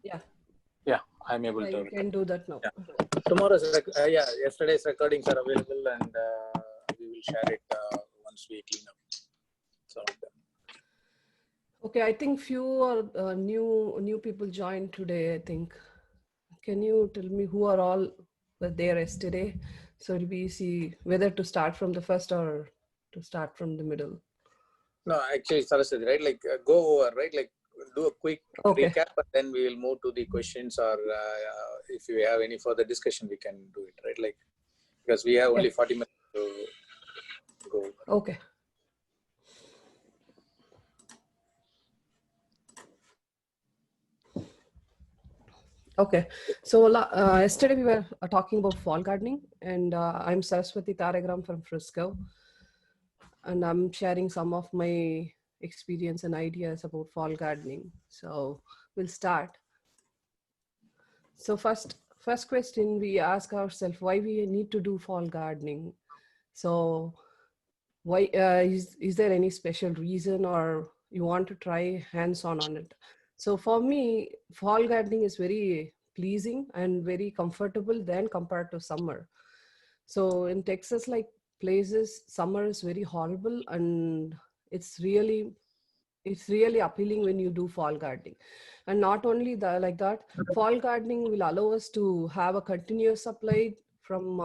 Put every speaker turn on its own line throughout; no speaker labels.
Yeah,
Yeah, I'm able
yeah,
to.
you can do that now.
Yeah. Tomorrow's, yesterday's recordings are available, and we will share it once we clean up some of them.
Okay, I think few are new people joined today, I think. Can you tell me who are all were there yesterday? So it'll be easy whether to start from the first or to start from the middle.
No, actually, Saraswati, right? Like go over, right? Like do a quick recap, and then we will move to the questions, or if you have any further discussion, we can do it, right? Like because we have only 40 minutes to go.
Okay. Okay, so yesterday we were talking about fall gardening, and I'm Saraswati Taragram from Frisco, and I'm sharing some of my experience and ideas about fall gardening. So we'll start. So first question we ask ourselves, why we need to do fall gardening? So why is there any special reason, or you want to try hands-on on it? So for me, fall gardening is very pleasing and very comfortable than compared to summer. So in Texas, like places, summer is very horrible, and it's really appealing when you do fall gardening. And not only that, like that, fall gardening will allow us to have a continuous supply from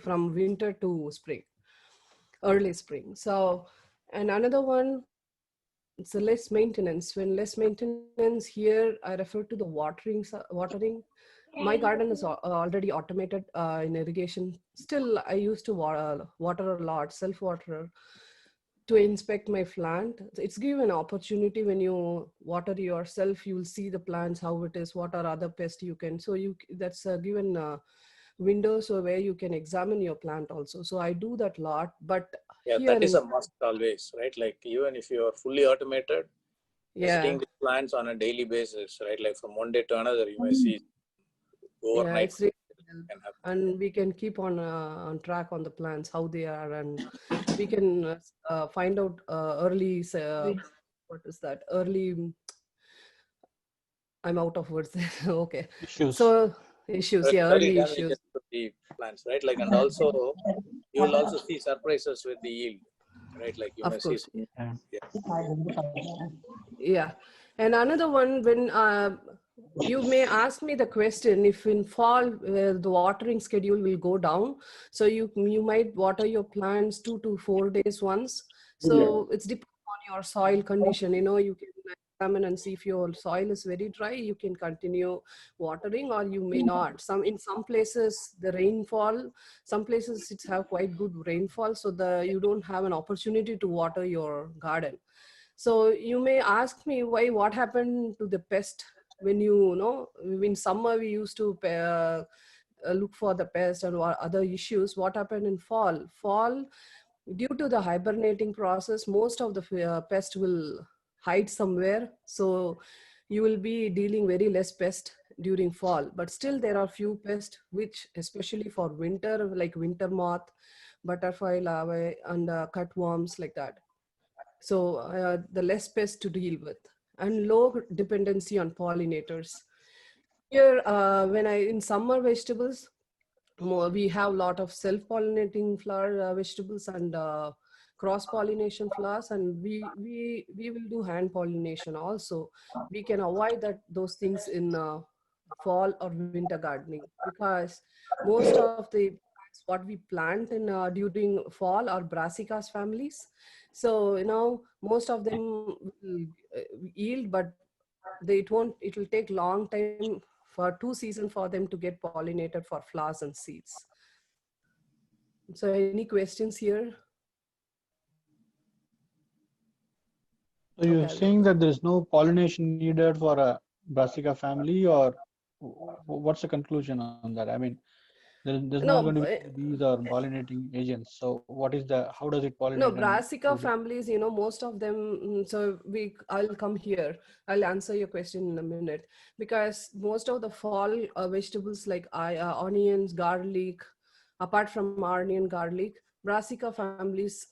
from winter to spring, early spring. So, and another one, it's a less maintenance. When less maintenance here, I refer to the watering. My garden is already automated in irrigation. Still, I used to water a lot, self-water, to inspect my plant. It's given an opportunity when you water yourself, you will see the plants, how it is, what are other pests you can. So that's a given window, so where you can examine your plant also. So I do that lot, but
yeah, that is a must always, right? Like even if you are fully automated, visiting the plants on a daily basis, right? Like from one day to another, you may see overnight.
Yeah, it's really and we can keep on track on the plants, how they are, and we can find out early, what is that? Early, I'm out of words. Okay.
Issues.
So issues, yeah, early issues.
The plants, right? Like, and also you will also see surprises with the yield, right? Like you may see.
Yeah. And another one, when you may ask me the question, if in fall the watering schedule will go down, so you might water your plants 2 to 4 days once. So it's depends on your soil condition. You know, you can examine and see if your soil is very dry, you can continue watering, or you may not. In some places the rainfall, some places it's have quite good rainfall, so you don't have an opportunity to water your garden. So you may ask me what happened to the pest when in summer we used to look for the pest and other issues. What happened in fall? Fall, due to the hibernating process, most of the pest will hide somewhere. So you will be dealing very less pest during fall, but still there are few pests which, especially for winter, like winter moth, butterfly larvae, and cutworms, like that. So the less pests to deal with, and low dependency on pollinators. Here, in summer vegetables, we have a lot of self-pollinating flower vegetables and cross-pollination flowers, and we will do hand pollination also. We can avoid those things in fall or winter gardening, because most of the plants what we plant in during fall are brassicas families. So most of them will yield, but it will take long time for 2 seasons for them to get pollinated for flowers and seeds. So any questions here?
So you're saying that there's no pollination needed for a brassica family, or what's the conclusion on that? I mean, there's not going to be bees or pollinating agents. So how does it pollinate?
No, brassica families, most of them. So I'll come here. I'll answer your question in a minute, because most of the fall vegetables like onions, garlic, apart from onion, garlic, brassica families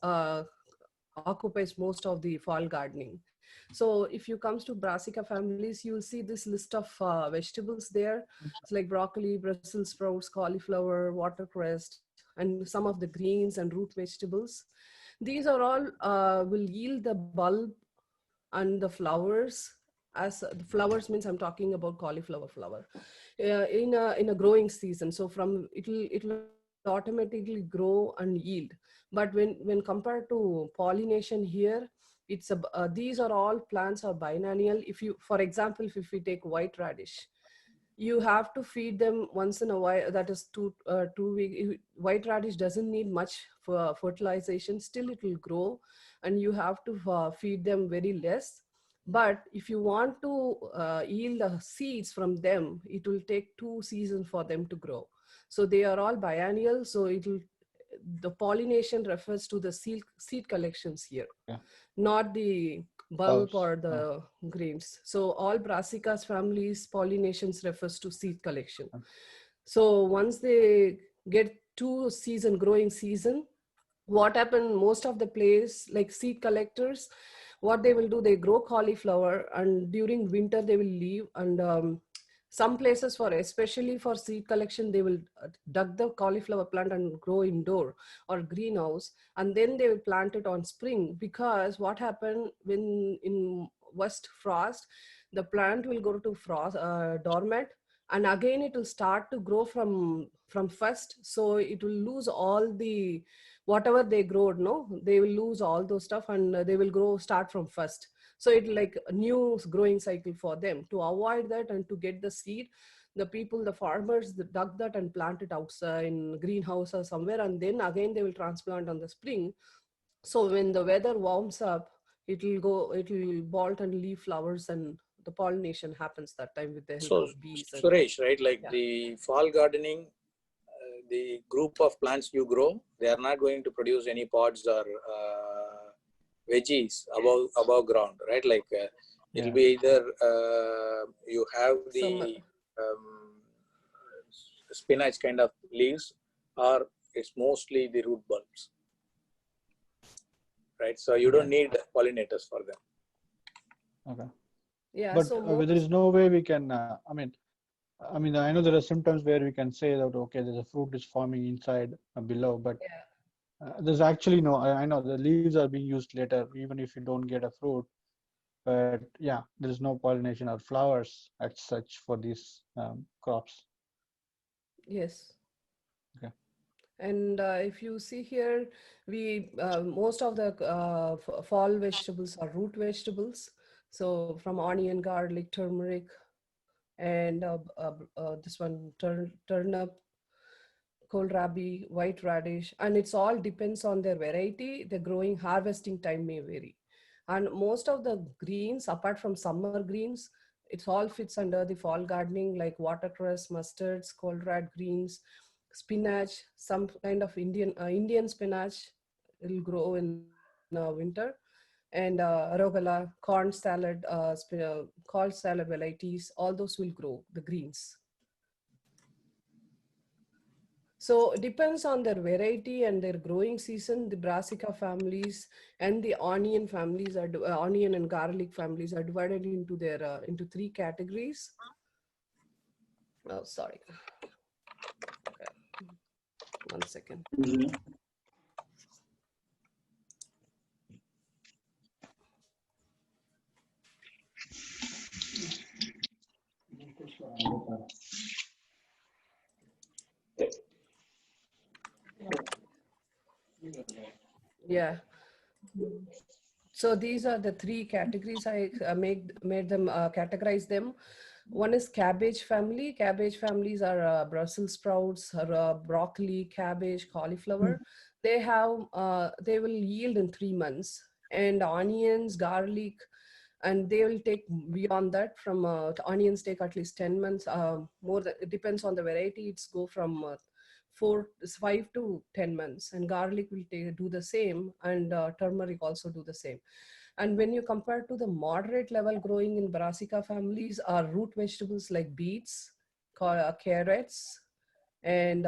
occupies most of the fall gardening. So if you comes to Brassica families, you'll see this list of vegetables there. It's like broccoli, Brussels sprouts, cauliflower, watercress, and some of the greens and root vegetables. These are all will yield the bulb and the flowers. As the flowers means, I'm talking about cauliflower flower in a growing season. So from it'll automatically grow and yield. But when compared to pollination here, these are all plants are biennial. If you, for example, if we take white radish, you have to feed them once in a while. That is 2 week. White radish doesn't need much for fertilization. Still, it will grow, and you have to feed them very less. But if you want to yield the seeds from them, it will take 2 seasons for them to grow. So they are all biennial. So the pollination refers to the seed collections here,
Yeah.
not the bulb
Flowers.
or the grains. So all Brassicas families, pollinations refers to seed collection. So once they get 2 season growing season, what happened most of the place, like seed collectors, what they will do, they grow cauliflower, and during winter they will leave. And some places, for especially for seed collection, they will dug the cauliflower plant and grow indoor or greenhouse, and then they will plant it on spring. Because what happened, when in west frost, the plant will go to frost dormant, and again it will start to grow from first. So it will lose all the whatever they grow, no, they will lose all those stuff, and they will grow start from first. So it like a new growing cycle for them. To avoid that and to get the seed, the people, the farmers, they dug that and plant it outside in greenhouse or somewhere, and then again they will transplant on the spring. So when the weather warms up, it will bolt and leave flowers, and the pollination happens that time with the help
So,
of bees. And
Suresh, right, like
yeah.
the fall gardening, the group of plants you grow, they are not going to produce any pods or veggies above ground, right? Like it'll be either you have
Some
the spinach kind of leaves, or it's mostly the root bulbs, right? So you don't need pollinators for them.
Okay.
yeah.
But
So
there is no way we can, I mean, I know there are symptoms where we can say that, okay, there's a fruit is forming inside below, but there's actually no, I know the leaves are being used later, even if you don't get a fruit, but yeah, there is no pollination or flowers as such for these crops.
yes.
Okay.
And if you see here, we most of the fall vegetables are root vegetables. So from onion, garlic, turmeric, and this one turnip, kohlrabi, white radish, and it's all depends on their variety. The growing harvesting time may vary, and most of the greens, apart from summer greens, it all fits under the fall gardening, like watercress, mustards, kohlrabi greens, spinach, some kind of Indian spinach. It'll grow in winter, and arugula, corn salad, called salad varieties. All those will grow the greens. So it depends on their variety and their growing season. The brassica families and the onion families are onion and garlic families are divided into their into 3 categories. Oh, sorry. Okay. 1 second. Yeah. So these are the 3 categories. I made them categorize them. One is cabbage family. Cabbage families are Brussels sprouts, broccoli, cabbage, cauliflower. They will yield in 3 months. And onions, garlic, and they will take beyond that. From onions take at least 10 months. More than, it depends on the variety. It's go from 5 to 10 months, and garlic will do the same, and turmeric also do the same. And when you compare to the moderate level growing in brassica families are root vegetables like beets, carrots, and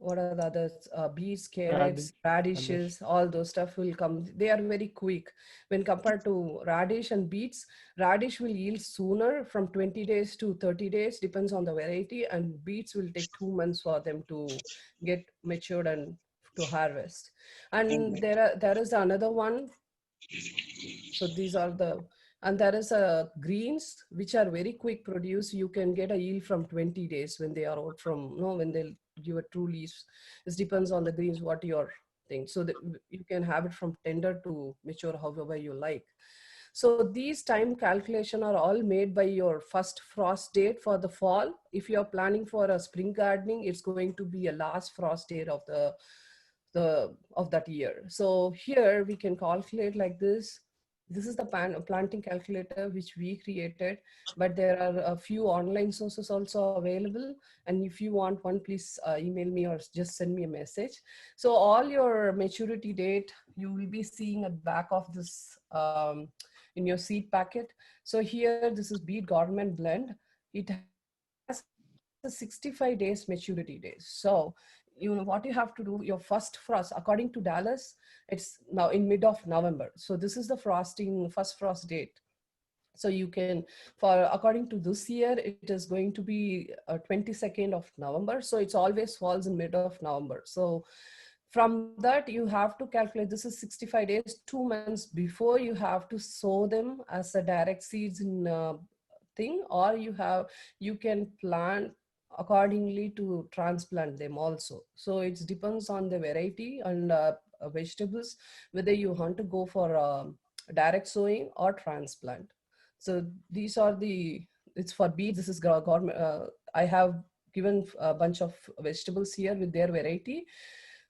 what are the others? Beets,
Radish,
carrots,
radish.
radishes, all those stuff will come. They are very quick when compared to radish and beets. Radish will yield sooner, from 20 days to 30 days, depends on the variety, and beets will take 2 months for them to get matured and to harvest. And there is another one. So these are the, and there is a greens which are very quick produce. You can get a yield from 20 days when they are out from, when they'll give a true leaves. It depends on the greens what your thing. So that you can have it from tender to mature however you like. So these time calculation are all made by your first frost date for the fall. If you're planning for a spring gardening, it's going to be a last frost date of the of that year. So here we can calculate like this. This is the planting calculator which we created, but there are a few online sources also available. And if you want one, please email me or just send me a message. So all your maturity date, you will be seeing at back of this in your seed packet. So here, this is Beet Government Blend. It has a 65 days maturity days. So what you have to do, your first frost, according to Dallas, it's now in mid of November. So this is the frosting, first frost date. So you can, for according to this year, it is going to be 22nd of November. So it's always falls in mid of November. So from that you have to calculate, this is 65 days, 2 months before you have to sow them as a direct seeds in thing, or you can plant accordingly to transplant them also. So it depends on the variety and vegetables, whether you want to go for direct sowing or transplant. So these are the, it's for beets. This is government. I have given a bunch of vegetables here with their variety.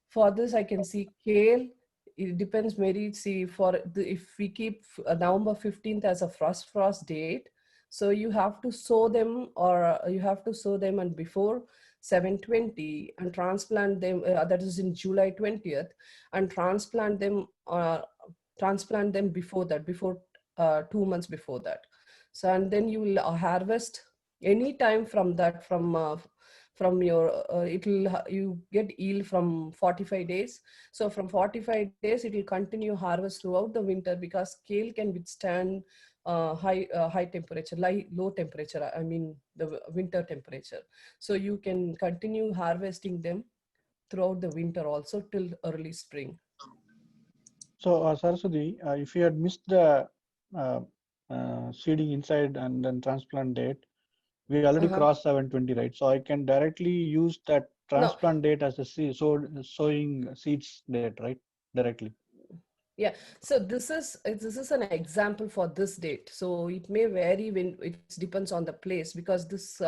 For this, I can see kale. It depends, Mary. See, if we keep November 15th as a frost date, so you have to sow them, or you have to sow them and before 7/20 and transplant them. That is in July 20th, and transplant them before that, before 2 months before that. So and then you will harvest any time from that, from your you get yield from 45 days. So from 45 days it will continue harvest throughout the winter, because kale can withstand high temperature, low temperature, I mean the winter temperature. So you can continue harvesting them throughout the winter also till early spring.
So, Saraswati, if you had missed the uh, seeding inside and then transplant date, we already
Uh-huh.
crossed 720, right? So I can directly use that
No.
transplant date as a sowing seeds date, right? Directly.
Yeah, so this is an example for this date. So it may vary when it depends on the place, because this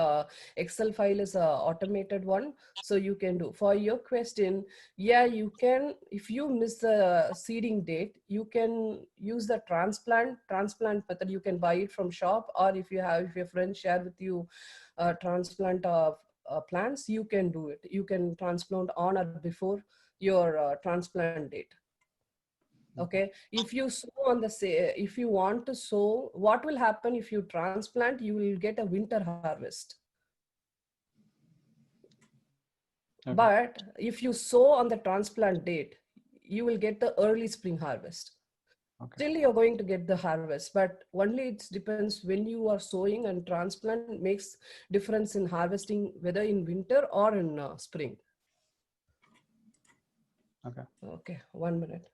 Excel file is a automated one. So you can do for your question. Yeah, you can, if you miss the seeding date, you can use the transplant method. You can buy it from shop, or if your friends share with you transplant plants, you can do it. You can transplant on or before your transplant date. Okay, if you sow on the say, if you want to sow, what will happen if you transplant, you will get a winter harvest.
Okay.
But if you sow on the transplant date, you will get the early spring harvest.
Okay.
Still you're going to get the harvest, but only it depends when you are sowing, and transplant makes difference in harvesting whether in winter or in spring.
Okay.
Okay, 1 minute.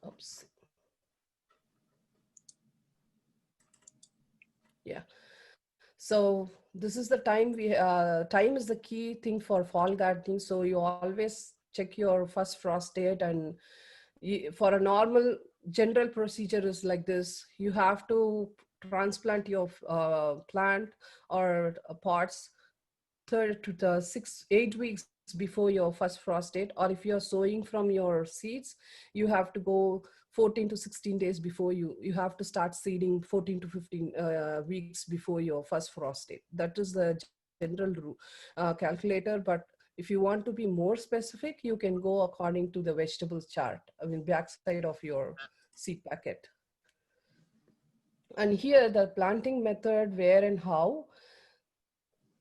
Oops. Yeah. So this is the time time is the key thing for fall gardening. So you always check your first frost date, and for a normal general procedure is like this. You have to transplant your plant or pots third to the 8 weeks before your first frost date, or if you're sowing from your seeds, you have to go 14 to 16 days before you have to start seeding 14 to 15 weeks before your first frost date. That is the general calculator. But if you want to be more specific, you can go according to the vegetables chart, I mean backside of your seed packet. And here the planting method, where and how,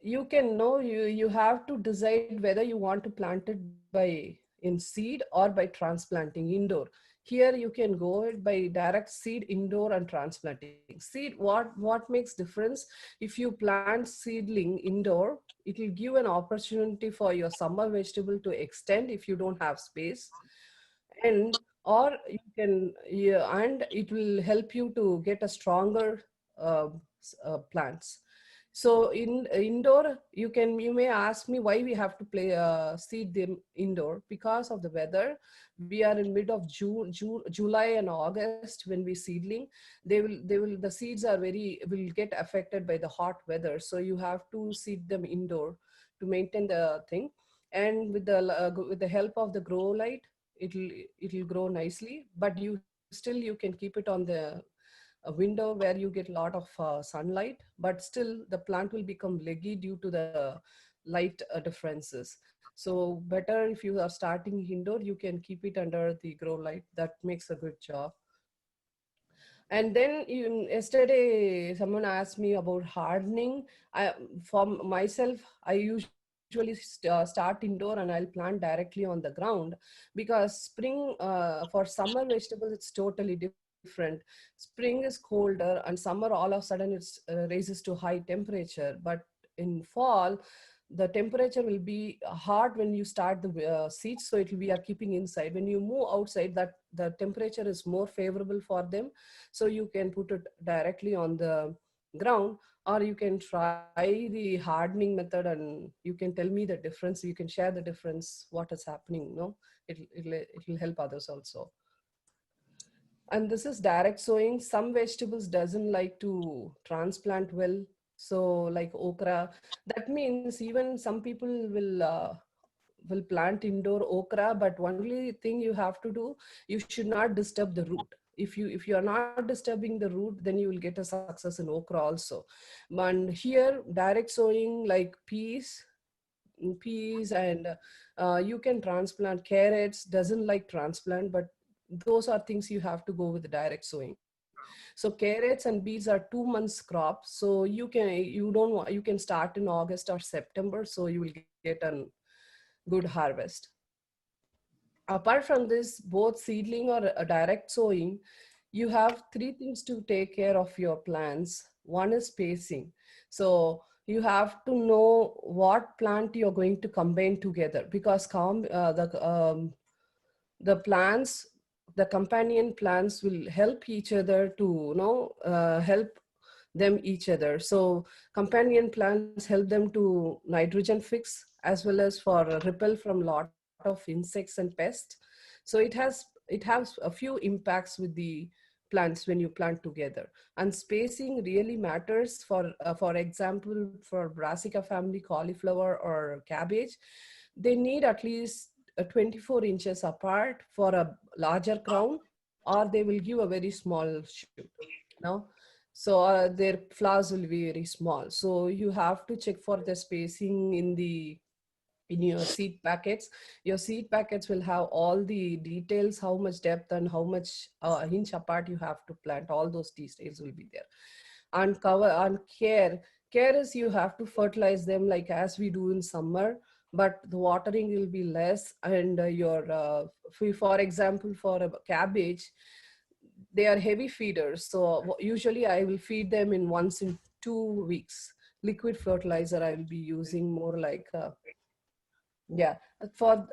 you can know, you have to decide whether you want to plant it by in seed or by transplanting indoor. Here you can go it by direct seed indoor and transplanting seed. What makes difference? If you plant seedling indoor, it will give an opportunity for your summer vegetable to extend if you don't have space. And or you can, yeah, and it will help you to get a stronger plants. So in indoor, you may ask me why we have to seed them indoor. Because of the weather. We are in mid of July and August when we seedling. The seeds are will get affected by the hot weather. So you have to seed them indoor to maintain the thing. And with the help of the grow light, it'll it'll grow nicely. But you can keep it on the a window where you get a lot of sunlight, but still the plant will become leggy due to the light differences. So better if you are starting indoor, you can keep it under the grow light. That makes a good job. And then yesterday someone asked me about hardening. For myself, I usually start indoor and I'll plant directly on the ground, because spring, for summer vegetables, it's totally different. Spring is colder and summer all of a sudden it's raises to high temperature. But in fall, the temperature will be hot when you start the seeds, so it will be are keeping inside. When you move outside, that the temperature is more favorable for them, so you can put it directly on the ground. Or you can try the hardening method and you can tell me the difference. You can share the difference, what is happening, no? It'll help others also. And this is direct sowing. Some vegetables doesn't like to transplant well. So like okra, that means even some people will plant indoor okra, but only thing you have to do, you should not disturb the root. If you are not disturbing the root, then you will get a success in okra also. And here direct sowing like peas and you can transplant. Carrots doesn't like transplant, but those are things you have to go with direct sowing. So carrots and beets are 2 months crop, so you don't want, you can start in August or September, so you will get a good harvest. Apart from this, both seedling or a direct sowing, you have three things to take care of your plants. One is spacing. So you have to know what plant you're going to combine together, because the plants, the companion plants will help each other to help them each other. So companion plants help them to nitrogen fix, as well as for repel from lot of insects and pests. So it has a few impacts with the plants when you plant together. And spacing really matters. For example, for brassica family cauliflower or cabbage, they need at least 24 inches apart for a larger crown, or they will give a very small shoot. No, so their flowers will be very small. So you have to check for the spacing in your seed packets. Your seed packets will have all the details, how much depth and how much inch apart you have to plant. All those details will be there. And cover and care is you have to fertilize them like as we do in summer, but the watering will be less. And for example, for a cabbage, they are heavy feeders, so usually I will feed them in once in 2 weeks. Liquid fertilizer I will be using more like yeah. For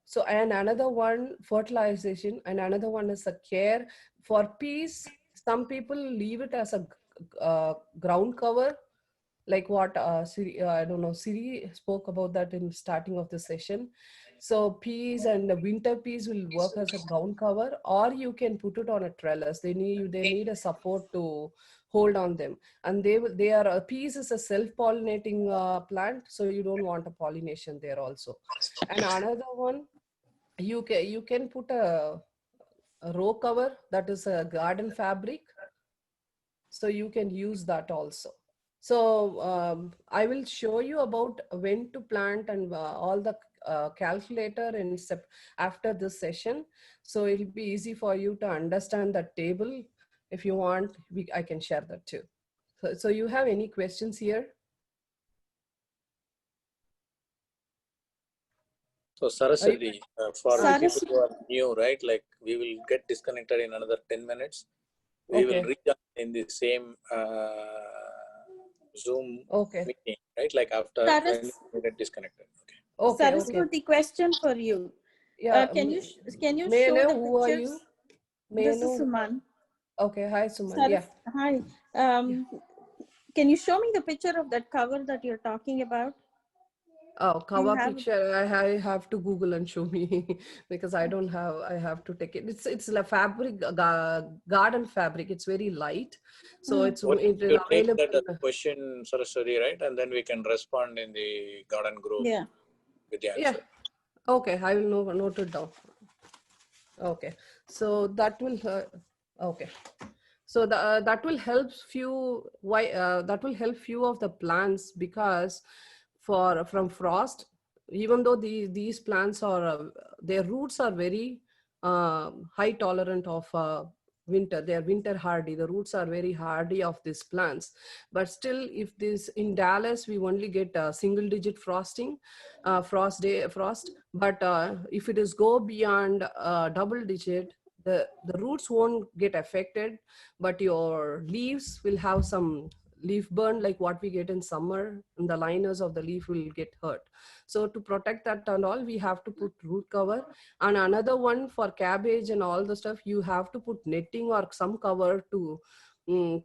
so, and another one fertilization, and another one is a care. For peas, some people leave it as a ground cover, like what I don't know, Siri spoke about that in starting of the session. So peas and the winter peas will work as a ground cover, or you can put it on a trellis. They need a support to hold on them. And they are peas is a self-pollinating plant, so you don't want a pollination there also. And another one, you can put a row cover, that is a garden fabric, so you can use that also. So I will show you about when to plant and all the calculator after this session. So it'll be easy for you to understand the table. If you want, I can share that too. So you have any questions here?
So Saraswati, for the people who are new, right? Like we will get disconnected in another 10 minutes. We will rejoin in the same Zoom meeting, right? Like after when we get disconnected.
Okay.
Saraswati, question for you.
Yeah.
Can you
may I
show
know
the
who are
pictures?
you? May I
This is
know?
Suman.
Okay. Hi, Suman. Yeah.
Hi. Can you show me the picture of that cover that you're talking about?
Oh, cover picture. I have to Google and show me because I don't have. I have to take it. It's a fabric, garden fabric. It's very light, so it is
you take
available.
that as a question, Saraswati, right? And then we can respond in the garden group with the answer.
Yeah. Okay, I will note it down. Okay, so that will. Okay. So that will help few. Why that will help few of the plants because from frost, even though these plants are their roots are very high tolerant of winter. They are winter hardy. The roots are very hardy of these plants. But still, if this in Dallas we only get a single digit frosting, frost. But if it is go beyond double digit, the roots won't get affected, but your leaves will have some leaf burn like what we get in summer, and the liners of the leaf will get hurt. So to protect that and all, we have to put root cover. And another one for cabbage and all the stuff, you have to put netting or some cover to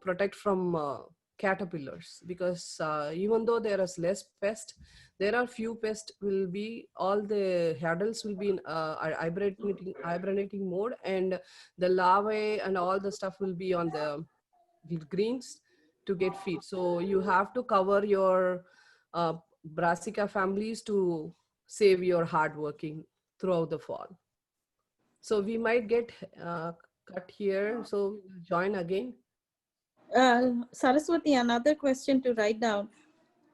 protect from caterpillars, because even though there is less pest, there are few pests will be, all the hurdles will be in hibernating mode, and the larvae and all the stuff will be on the greens to get feed. So you have to cover your brassica families to save your hard working throughout the fall. So we might get cut here, so we'll join again.
Saraswati, another question to write down.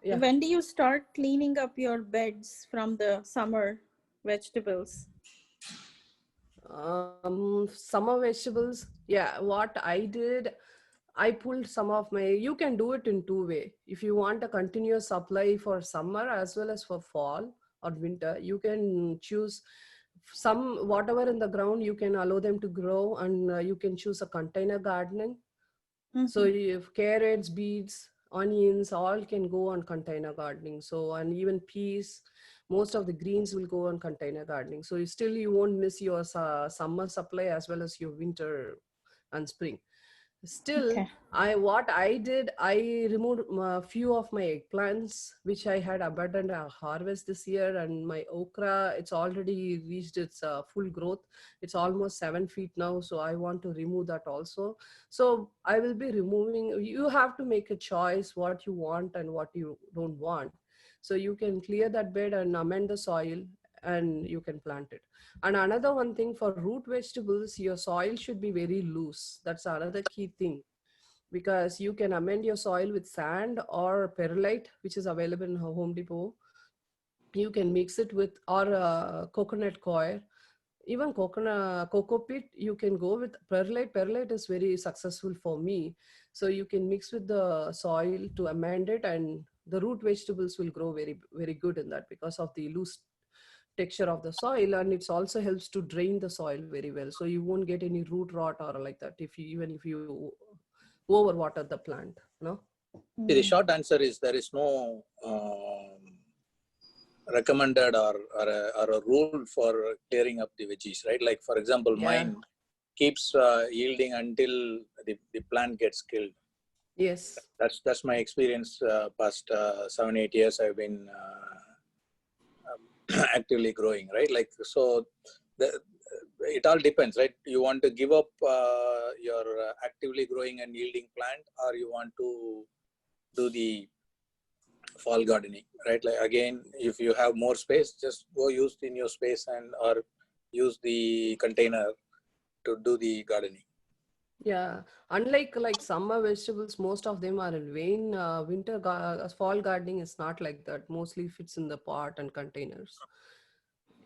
Yeah.
When do you start cleaning up your beds from the summer vegetables?
Summer vegetables. Yeah, what I did, I pulled some of my, you can do it in two way. If you want a continuous supply for summer as well as for fall or winter, you can choose some, whatever in the ground, you can allow them to grow, and you can choose a container gardening. So if carrots, beets, onions, all can go on container gardening. So, and even peas, most of the greens will go on container gardening. So you won't miss your summer supply as well as your winter and spring. Still, what I did, I removed a few of my eggplants, which I had abundant harvest this year, and my okra, it's already reached its full growth. It's almost 7 feet now, so I want to remove that also. So I will be removing. You have to make a choice what you want and what you don't want. So you can clear that bed and amend the soil, and you can plant it. And another one thing for root vegetables, your soil should be very loose. That's another key thing, because you can amend your soil with sand or perlite, which is available in Home Depot. You can mix it with, or coconut coir, even cocoa pit. You can go with perlite. Perlite is very successful for me. So you can mix with the soil to amend it, and the root vegetables will grow very, very good in that because of the loose texture of the soil, and it also helps to drain the soil very well, so you won't get any root rot or like that if you, even if you overwater the plant, no.
The short answer is there is no recommended or a rule for clearing up the veggies, right? Like for example, mine keeps yielding until the plant gets killed.
Yes,
that's my experience. Past 7-8 years I've been actively growing, right? Like, so it all depends, right? You want to give up your actively growing and yielding plant, or you want to do the fall gardening, right? Like again, if you have more space, just go use in your space, and or use the container to do the gardening.
Yeah, unlike like summer vegetables, most of them are in vein. Fall gardening is not like that. Mostly fits in the pot and containers.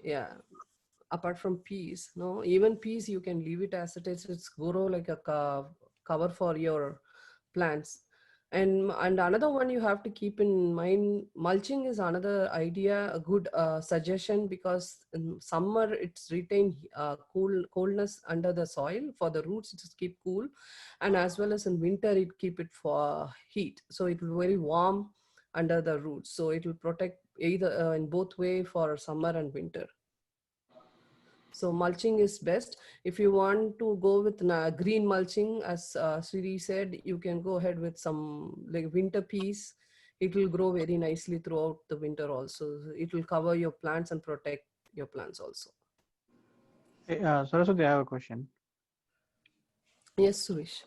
Yeah, apart from peas, no, even peas you can leave it as it is. It's grow like a cover for your plants. And another one you have to keep in mind, mulching is another idea, a good suggestion, because in summer it's retain coldness under the soil for the roots to keep cool, and as well as in winter it keep it for heat, so it will very warm under the roots, so it will protect either in both way for summer and winter. So mulching is best. If you want to go with green mulching, as Sri said, you can go ahead with some like winter peas. It will grow very nicely throughout the winter also. It will cover your plants and protect your plants also.
Hey, Saraswati, I have a question.
Yes, Suresh.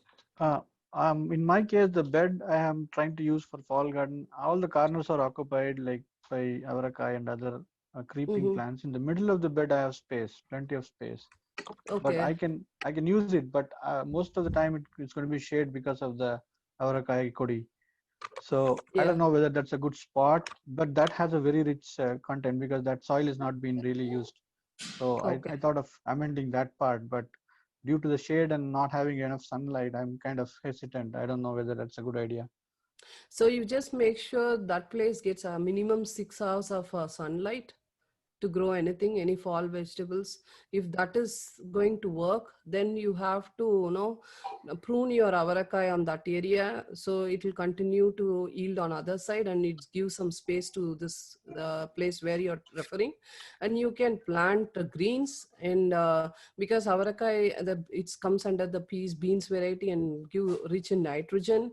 In my case, the bed I am trying to use for fall garden, all the corners are occupied like by avarakai and other creeping plants. In the middle of the bed, I have space, plenty of space. But
Okay.
I can use it, but most of the time it's going to be shade because of the avarakai kodi. So I
Yeah.
don't know whether that's a good spot, but that has a very rich content because that soil is not being really used. So
Okay.
I thought of amending that part, but due to the shade and not having enough sunlight, I'm kind of hesitant. I don't know whether that's a good idea.
So you just make sure that place gets a minimum 6 hours of sunlight to grow anything, any fall vegetables. If that is going to work, then you have to, prune your avarakai on that area, so it will continue to yield on other side, and it gives some space to this place where you're referring. And you can plant greens, and because avarakai, it comes under the beans variety and give rich in nitrogen,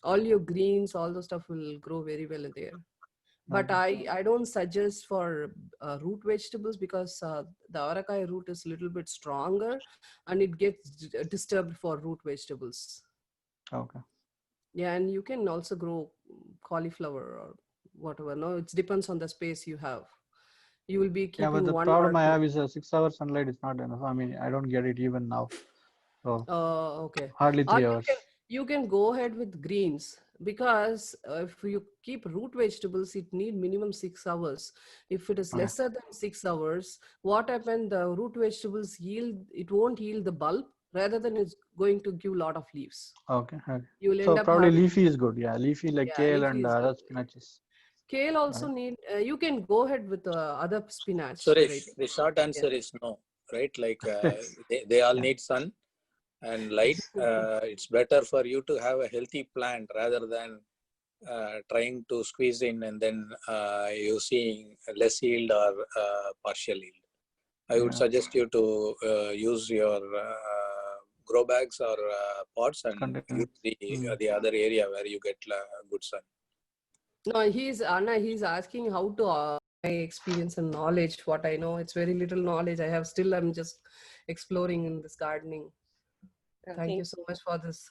all your greens, all the stuff will grow very well in there. But I don't suggest for root vegetables, because the avarakai root is a little bit stronger and it gets disturbed for root vegetables.
Okay.
Yeah, and you can also grow cauliflower or whatever. No, it depends on the space you have. You will be
Yeah, but
keeping
the
one or
problem I
two.
have is a 6 hour sunlight is not enough. I mean, I don't get it even now. So
Okay.
hardly
Or
3 hours.
you can go ahead with greens, because if you keep root vegetables, it need minimum 6 hours. If it is
Okay.
lesser than 6 hours, what happen? The root vegetables yield, it won't yield the bulb. Rather than it's going to give a lot of leaves.
Okay. Okay.
You will end
So
up
probably
having,
leafy is good. Yeah, leafy like
yeah,
kale
leafy
and
is good.
other spinaches.
Kale
Got
also
it.
need. You can go ahead with other spinach
Suresh,
variety.
the short
Yeah.
answer is no, right? Like they all
Yeah.
need sun and light. It's better for you to have a healthy plant rather than trying to squeeze in and then you seeing less yield or partial yield. I would
Yeah.
suggest you to use your grow bags or pots and
Container.
use the other area where you get good sun.
No, he's asking how to my experience and knowledge. What I know, it's very little knowledge. I'm just exploring in this gardening. Thank you so much for this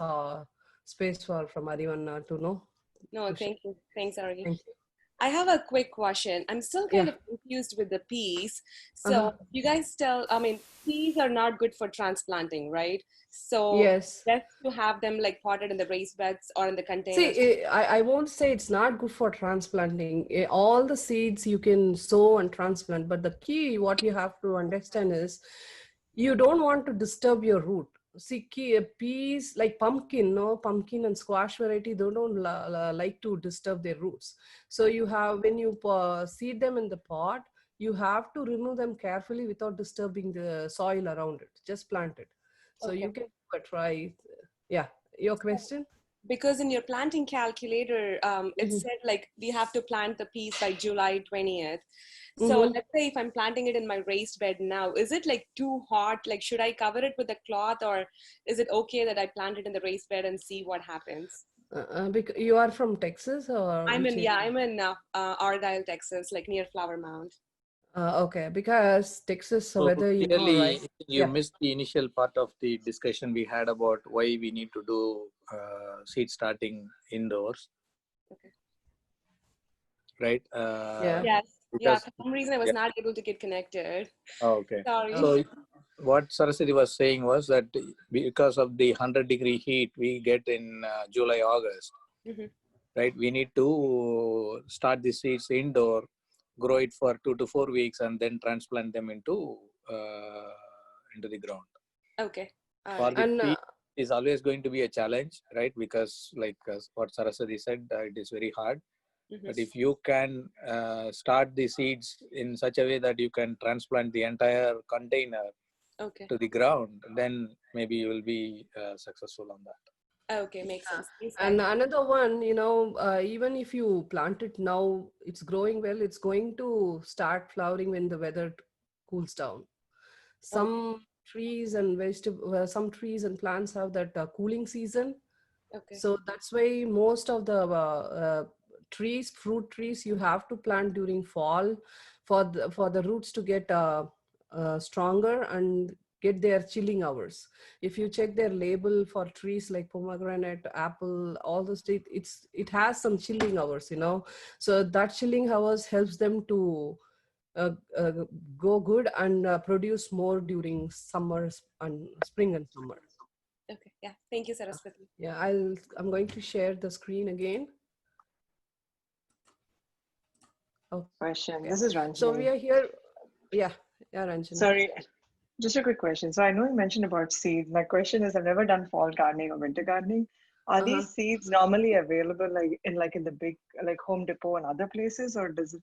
space from Arivanna to know.
No,
To share.
thank you. Thanks, Ari.
Thank you.
I have a quick question. I'm still kind
Yeah.
of confused with the peas.
Uh-huh.
So you guys peas are not good for transplanting, right? So
Yes.
best to have them like potted in the raised beds or in the containers.
See, I won't say it's not good for transplanting. All the seeds you can sow and transplant, but the key, what you have to understand is, you don't want to disturb your root. See, peas like pumpkin, no, pumpkin and squash variety, they don't like to disturb their roots. So you have, when you seed them in the pot, you have to remove them carefully without disturbing the soil around it. Just plant it. So
Okay.
you can try. Yeah, your question?
Because in your planting calculator, it
Mm-hmm.
said like we have to plant the peas by July 20th. So
Mm-hmm.
let's say if I'm planting it in my raised bed now, is it like too hot? Like, should I cover it with a cloth, or is it okay that I plant it in the raised bed and see what happens?
Because you are from Texas or which area?
I'm in Argyle, Texas, like near Flower Mound.
Okay, because Texas
So
weather,
clearly,
right?
you
Yeah.
missed the initial part of the discussion we had about why we need to do seed starting indoors,
Okay.
right?
Yeah.
Yes. Yeah.
Because
For some reason, I was
yeah,
not able to get connected.
okay.
Sorry.
So what Saraswati was saying was that because of the 100-degree heat we get in July, August,
Mhm.
right? We need to start the seeds indoor, grow it for 2 to 4 weeks, and then transplant them into the ground.
Okay. All
For
right.
the
And
pea, is always going to be a challenge, right? Because like what Saraswati said, it is very hard. But if you can start the seeds in such a way that you can transplant the entire container to the ground, then maybe you will be successful on that.
Okay, makes sense.
And another one, even if you plant it now, it's growing well, it's going to start flowering when the weather cools down. Some trees and some trees and plants have that cooling season.
Okay.
So that's why most of the trees, fruit trees, you have to plant during fall for the roots to get stronger and get their chilling hours. If you check their label for trees like pomegranate, apple, all those, it has some chilling hours, So that chilling hours helps them to uh, uh, go good and produce more during summer and spring and summer.
Okay. Yeah. Thank you, Saraswati.
Yeah, I'm going to share the screen again. Okay.
Question. This is Ranjini.
So we are here. Yeah, Ranjini.
Sorry, just a quick question. So I know you mentioned about seeds. My question is, I've never done fall gardening or winter gardening. Are these seeds normally available like in the big like Home Depot and other places, or does it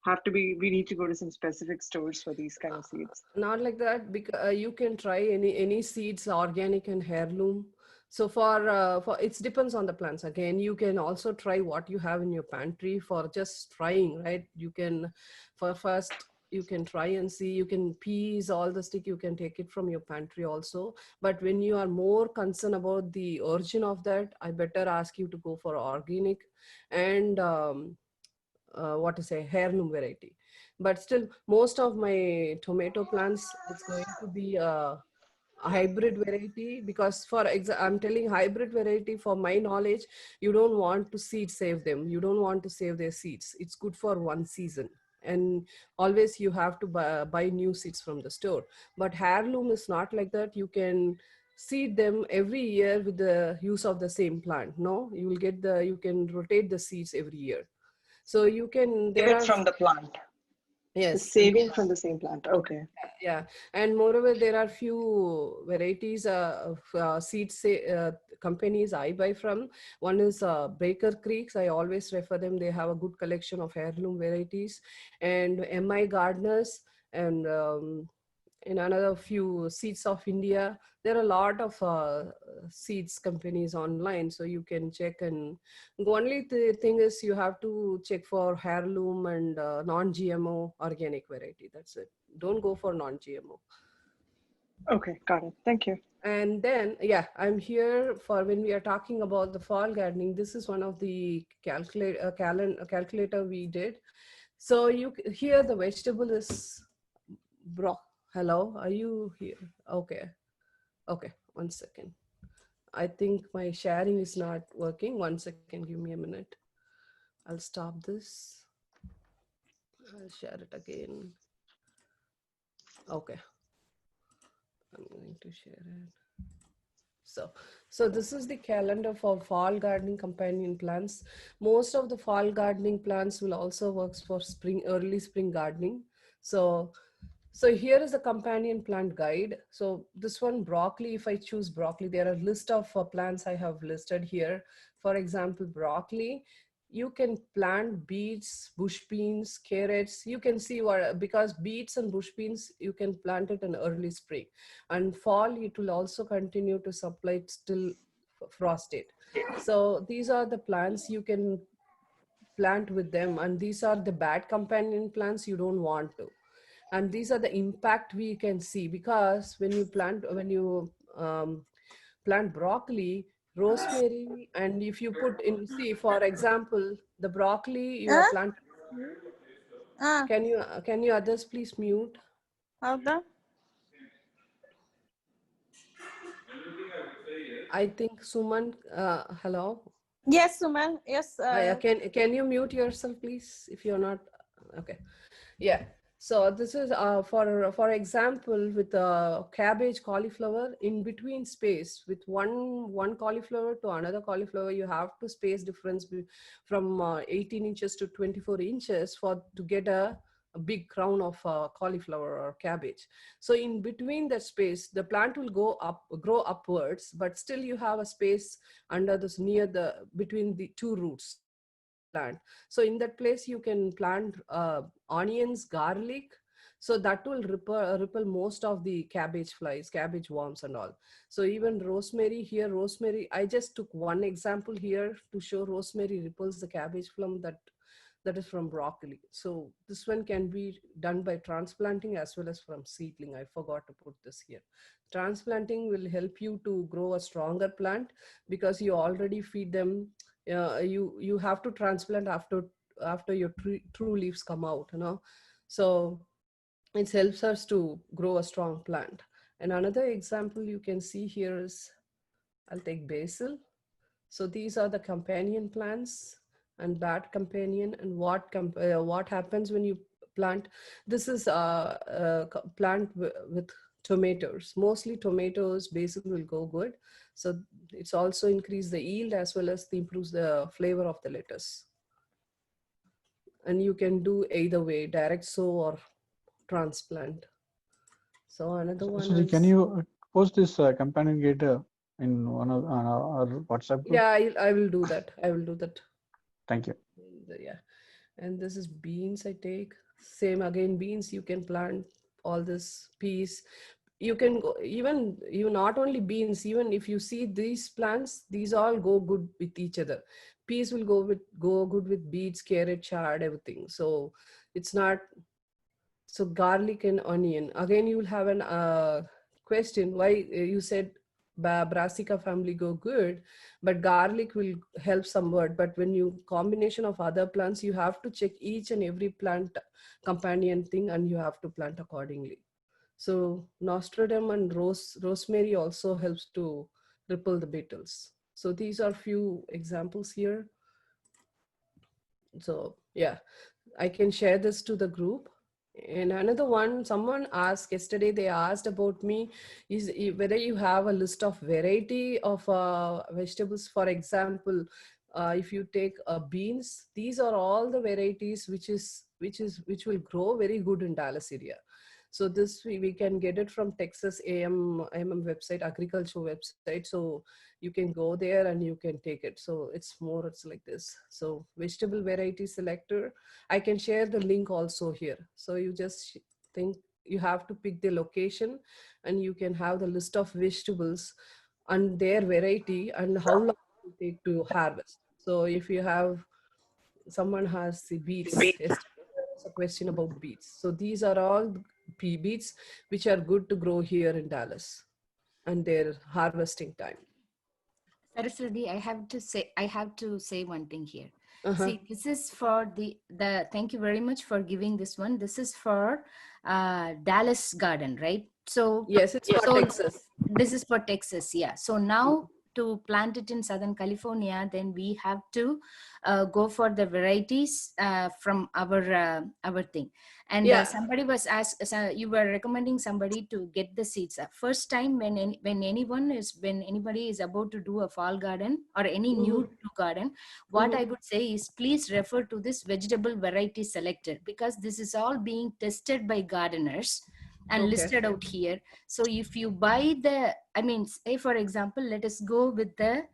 have to be, we need to go to some specific stores for these kind of seeds?
Not like that, because you can try any seeds, organic and heirloom. So for it depends on the plants. Again, you can also try what you have in your pantry for just trying, right? You can for first you can try and see. You can peas, all the stick, you can take it from your pantry also. But when you are more concerned about the origin of that, I better ask you to go for organic and what to say, heirloom variety. But still, most of my tomato plants, it's going to be a hybrid variety, because I'm telling hybrid variety, for my knowledge, you don't want to seed save them. You don't want to save their seeds. It's good for one season. And always you have to buy new seeds from the store. But heirloom is not like that. You can seed them every year with the use of the same plant. No, you can rotate the seeds every year. So you can,
Save
there
it
are,
from the plant. The
yes,
saving from the same plant. Okay.
yeah. And moreover, there are few varieties of seeds companies I buy from. One is Baker Creeks. I always refer them. They have a good collection of heirloom varieties, and MI Gardeners, and in another few Seeds of India. There are a lot of seeds companies online, so you can check. And the only thing is you have to check for heirloom and non-GMO organic variety. That's it. Don't go for non-GMO.
Okay, got it. Thank you.
And then, yeah, I'm here for when we are talking about the fall gardening. This is one of the calculator we did. So here the vegetable is Hello, are you here? Okay. Okay, 1 second. I think my sharing is not working. 1 second, give me a minute. I'll stop this. I'll share it again. Okay. I'm going to share it. So this is the calendar for fall gardening companion plants. Most of the fall gardening plants will also work for early spring gardening. So here is the companion plant guide. So this one, broccoli, if I choose broccoli, there are a list of plants I have listed here. For example, broccoli, you can plant beets, bush beans, carrots. You can see because beets and bush beans, you can plant it in early spring. And fall, it will also continue to supply it till frost date. So these are the plants you can plant with them. And these are the bad companion plants you don't want to. And these are the impact we can see, because when you plant broccoli, rosemary, and if you put in, see, for example, the broccoli you are planting. Can you others please mute? I think Suman, hello.
Yes, Suman. Yes.
Can you mute yourself, please, if you're not okay? Yeah. So this is for example, with cabbage, cauliflower, in between space with one cauliflower to another cauliflower, you have to space difference from 18 inches to 24 inches to get a a big crown of cauliflower or cabbage. So in between that space, the plant will grow upwards, but still you have a space under this near the between the two roots of the plant. So in that place, you can plant onions, garlic. So that will repel most of the cabbage flies, cabbage worms and all. So even rosemary here, rosemary, I just took one example here to show rosemary repels the cabbage worm that is from broccoli. So this one can be done by transplanting as well as from seedling. I forgot to put this here. Transplanting will help you to grow a stronger plant because you already feed them. You have to transplant after your true leaves come out, So it helps us to grow a strong plant. And another example you can see here is, I'll take basil. So these are the companion plants and bad companion, and what happens when you plant. This is a plant with tomatoes, mostly tomatoes. Basil will go good. So it's also increase the yield as well as improves the flavor of the lettuce. And you can do either way, direct sow or transplant. So another one is,
can you post this companion gator in one of our WhatsApp group?
yeah, I will do that. I will do that.
Thank you.
Yeah. And this is beans I take. Same again, beans, you can plant all this peas. You can go, even you not only beans, even if you see these plants, these all go good with each other. Peas will go good with beets, carrot, chard, everything. So it's not, so garlic and onion. Again, you will have an question why you said brassica family go good, but garlic will help somewhat. But when you combination of other plants, you have to check each and every plant companion thing, and you have to plant accordingly. So nostradam and rosemary also helps to repel the beetles. So these are few examples here. So yeah, I can share this to the group. And another one, someone asked yesterday, they asked about me, is whether you have a list of variety of vegetables. For example, if you take beans, these are all the varieties which will grow very good in Dallas area. So this we can get it from Texas AMM website, agriculture website. So you can go there and you can take it. So it's like this. So vegetable variety selector, I can share the link also here. So you just think you have to pick the location, and you can have the list of vegetables and their variety and how long it will take to harvest. So if you have, someone has the beets. Yesterday there was a question about beets. So these are all pea beets which are good to grow here in Dallas, and their harvesting time.
Saraswati, I have to say one thing here.
Uh-huh.
See, this is for the thank you very much for giving this one. This is for Dallas Garden, right? So
Yes, it's for Texas.
This is for Texas, yeah. So now to plant it in Southern California, then we have to go for the varieties from our thing. And
Yeah.
somebody was asked, you were recommending somebody to get the seeds. First time when anybody is about to do a fall garden or any new garden, what I would say is please refer to this vegetable variety selector, because this is all being tested by gardeners and listed out here. So if you buy the, say for example, let us go with the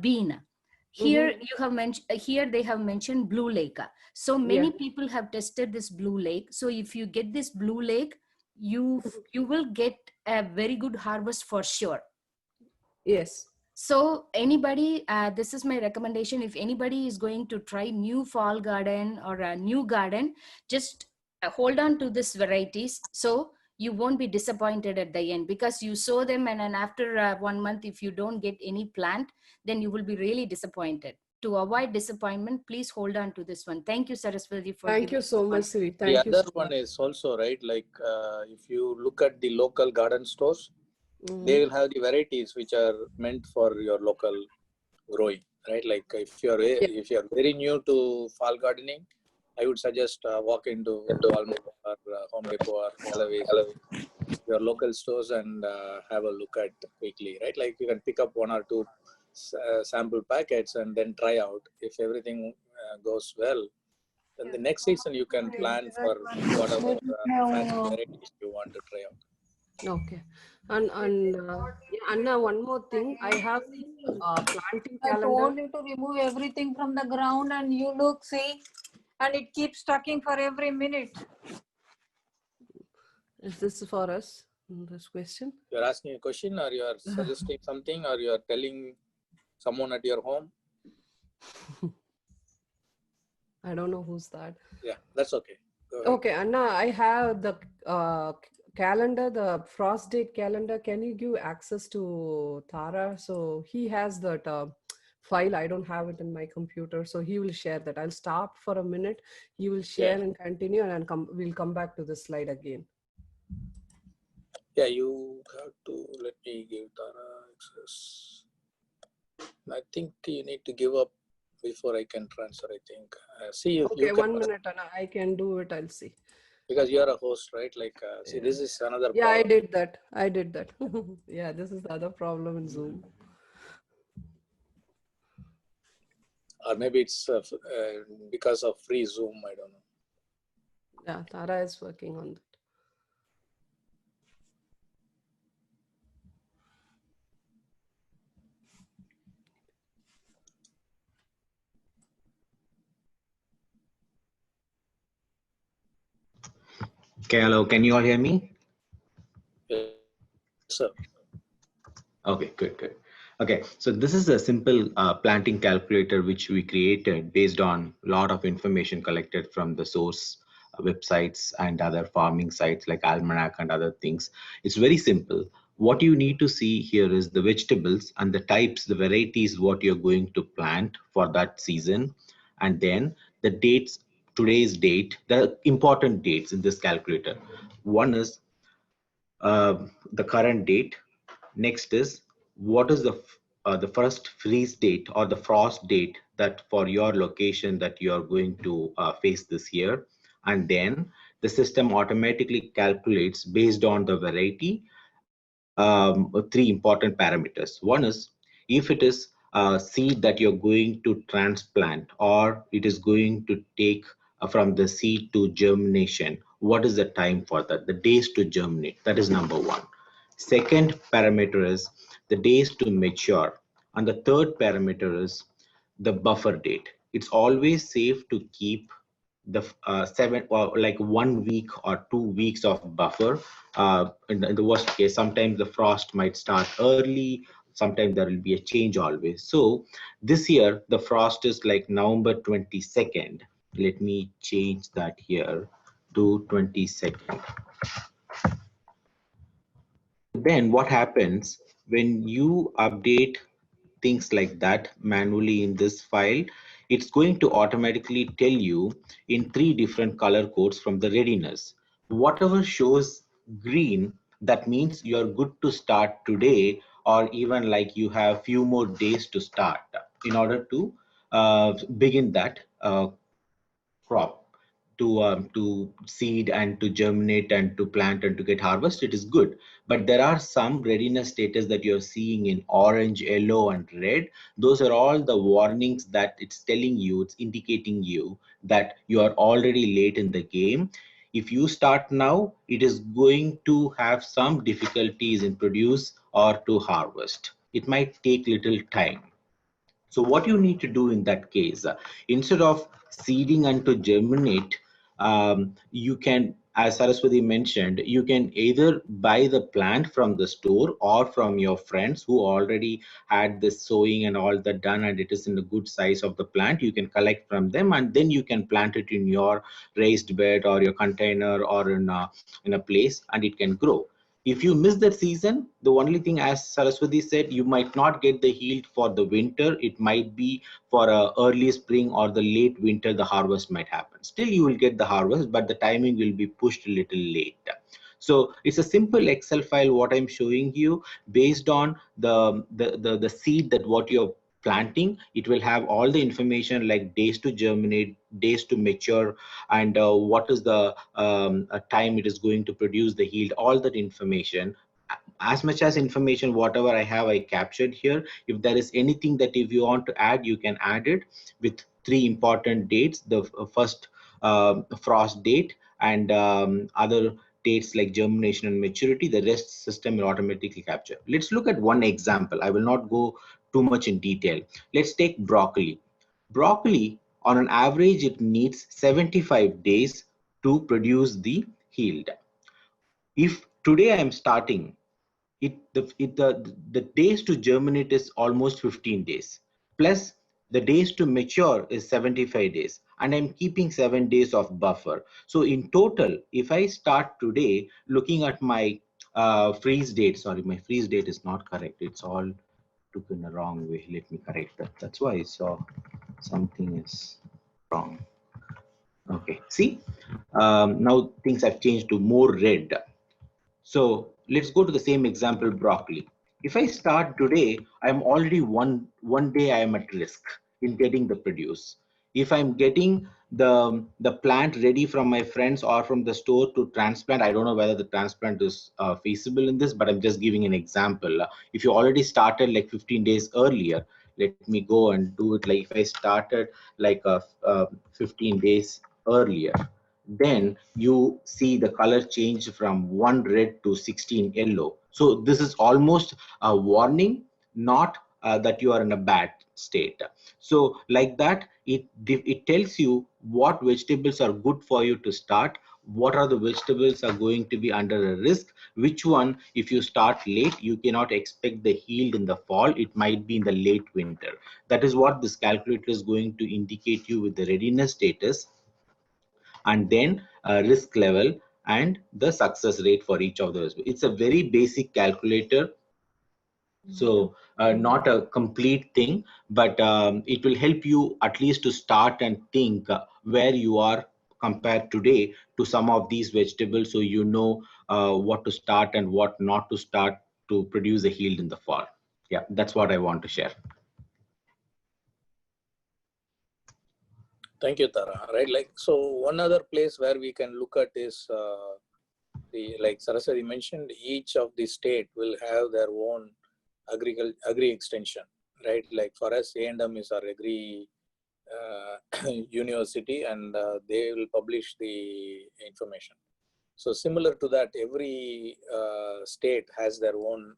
bean. Here you have mentioned, here they have mentioned Blue Lake. So many people have tested this Blue Lake. So if you get this Blue Lake, you will get a very good harvest for sure.
Yes.
So anybody, this is my recommendation. If anybody is going to try new fall garden or a new garden, just hold on to these varieties. So you won't be disappointed at the end, because you sow them and then after 1 month, if you don't get any plant, then you will be really disappointed. To avoid disappointment, please hold on to this one. Thank you, Saraswati, for
Thank you so much, Sri. Thank you
the other
so
one
much.
is also right, like if you look at the local garden stores, they will have the varieties which are meant for your local growing, right? Like if you're very new to fall gardening, I would suggest walk into Walmart or Home Depot or Callaway, your local stores, and have a look at quickly, right? Like you can pick up 1 or 2 sample packets and then try out. If everything goes well, then the next season you can plan for whatever fancy varieties you want to try out.
Okay. And yeah, Anna, one more thing. I have the planting
I
calendar.
told you to remove everything from the ground, and you look, see, and it keeps stucking for every minute.
Is this for us? This question?
You're asking a question, or you are suggesting something, or you are telling someone at your home?
I don't know who's that.
Yeah, that's okay.
Okay, Anna, I have the calendar, the frost date calendar. Can you give access to Tara? So he has that file. I don't have it in my computer, so he will share that. I'll stop for a minute. He will share and continue, and we'll come back to this slide again.
Yeah, you have to let me give Tara access. I think you need to give up before I can transfer. I think. See if
okay,
you can.
1 minute, Anna. I can do it. I'll see.
Because you are a host, right? Like, see, this is another
Yeah,
problem.
I did that. I did that. Yeah, this is the other problem in Zoom.
Or maybe it's because of free Zoom. I don't know.
Yeah, Tara is working on that.
Okay, hello, can you all hear me?
Yes, sir.
Okay, good. Okay, so this is a simple planting calculator which we created based on a lot of information collected from the source websites and other farming sites like Almanac and other things. It's very simple. What you need to see here is the vegetables and the types, the varieties, what you're going to plant for that season. And then the dates, today's date, the important dates in this calculator. One is the current date. Next is what is the first freeze date or the frost date that for your location that you are going to face this year, and then the system automatically calculates based on the variety three important parameters. One is if it is a seed that you're going to transplant or it is going to take from the seed to germination, what is the time for that, the days to germinate? That is number one. Second parameter is the days to mature, and the third parameter is the buffer date. It's always safe to keep the 7 or like 1 week or 2 weeks of buffer. In the worst case, sometimes the frost might start early, sometimes there will be a change always. So this year the frost is like November 22nd. Let me change that here to 22nd. Then what happens when you update things like that manually in this file? It's going to automatically tell you in three different color codes from the readiness. Whatever shows green, that means you're good to start today, or even like you have few more days to start in order to begin that crop to seed and to germinate and to plant and to get harvest. It is good, but there are some readiness status that you're seeing in orange, yellow and red. Those are all the warnings that it's telling you, it's indicating you that you are already late in the game. If you start now, it is going to have some difficulties in produce or to harvest. It might take little time. So what you need to do in that case, instead of seeding and to germinate, you can, as Saraswati mentioned, you can either buy the plant from the store or from your friends who already had the sowing and all that done, and it is in the good size of the plant. You can collect from them, and then you can plant it in your raised bed or your container or in a place, and it can grow. If you miss that season, the only thing, as Saraswati said, you might not get the yield for the winter. It might be for a early spring or the late winter, the harvest might happen. Still, you will get the harvest, but the timing will be pushed a little late. So it's a simple Excel file what I'm showing you based on the seed that what you're planting. It will have all the information like days to germinate, days to mature, and what is the time it is going to produce the yield, all that information. As much as information whatever I have, I captured here. If there is anything that if you want to add, you can add it with three important dates. The first frost date and other dates like germination and maturity, the rest system will automatically capture. Let's look at one example. I will not go too much in detail. Let's take broccoli. Broccoli, on an average, it needs 75 days to produce the yield. If today I am starting, the days to germinate is almost 15 days. Plus the days to mature is 75 days. And I'm keeping 7 days of buffer. So in total, if I start today looking at my freeze date, sorry, my freeze date is not correct. It's all took in the wrong way. Let me correct that. That's why I saw something is wrong. Okay, see, now things have changed to more red. So let's go to the same example, broccoli. If I start today, I'm already one day I am at risk in getting the produce. If I'm getting the plant ready from my friends or from the store to transplant, I don't know whether the transplant is feasible in this, but I'm just giving an example. If you already started like 15 days earlier, let me go and do it. Like if I started like 15 days earlier, then you see the color change from 1 red to 16 yellow. So this is almost a warning, not that you are in a bad state. So like that, it tells you what vegetables are good for you to start, what are the vegetables are going to be under a risk, which one, if you start late, you cannot expect the yield in the fall, it might be in the late winter. That is what this calculator is going to indicate you with the readiness status, and then risk level and the success rate for each of those. It's a very basic calculator, so not a complete thing, but it will help you at least to start and think where you are compared today to some of these vegetables, so you know what to start and what not to start to produce a yield in the fall. Yeah, that's what I want to share.
Thank you, Tara. Right, like, so one other place where we can look at is like Saraswati mentioned, each of the state will have their own agri extension, right? Like for us, A&M is our agri university, and they will publish the information. So similar to that, every state has their own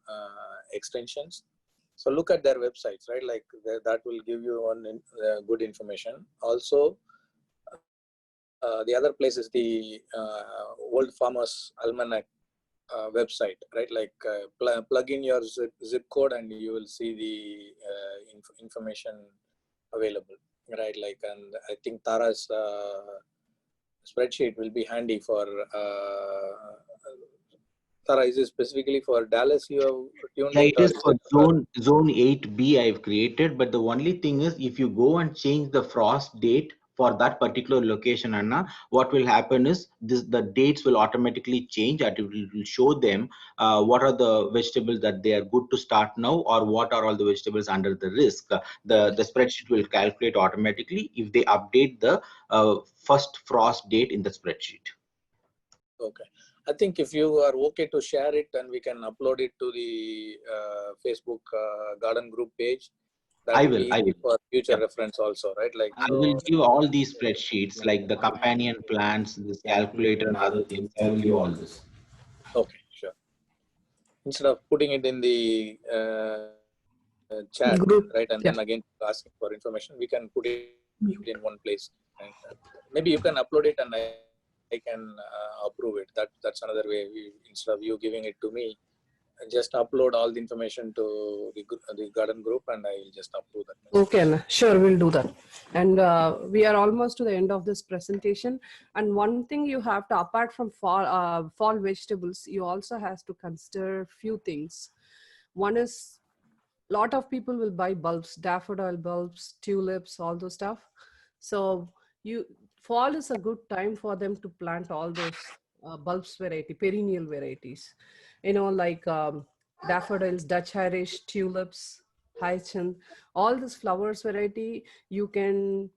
extensions. So look at their websites, right? Like that will give you one good information. Also, the other place is the World Farmers Almanac website, right? Like plug in your zip code and you will see the information available, right? Like, and I think Tara's spreadsheet will be handy for Tara. Is it specifically for Dallas you have tuned
Yeah,
it,
it
or
is
is
for
it for?
zone 8B I've created, but the only thing is if you go and change the frost date for that particular location, Anna, what will happen is the dates will automatically change and it will show them what are the vegetables that they are good to start now, or what are all the vegetables under the risk. The spreadsheet will calculate automatically if they update the first frost date in the spreadsheet.
Okay. I think if you are okay to share it, and we can upload it to the Facebook garden group page, that
I
will
will.
be easy for future
Yep.
reference also, right? Like,
I will
so.
give all these spreadsheets like the companion plans, this calculator and other things. I will give all this.
Okay, sure. Instead of putting it in the chat, right, and then
Group.
again
Yeah.
asking for information, we can put it in one place. And maybe you can upload it and I can approve it. That's another way. Instead of you giving it to me, just upload all the information to the garden group, and I will just approve that myself.
Okay, Anna. Sure, we'll do that. And we are almost to the end of this presentation. And one thing you have to, apart from fall vegetables, you also have to consider few things. One is, lot of people will buy bulbs, daffodil bulbs, tulips, all those stuff. So fall is a good time for them to plant all those bulbs variety, perennial varieties. Like daffodils, Dutch Irish, tulips, hyacinth, all this flowers variety, you can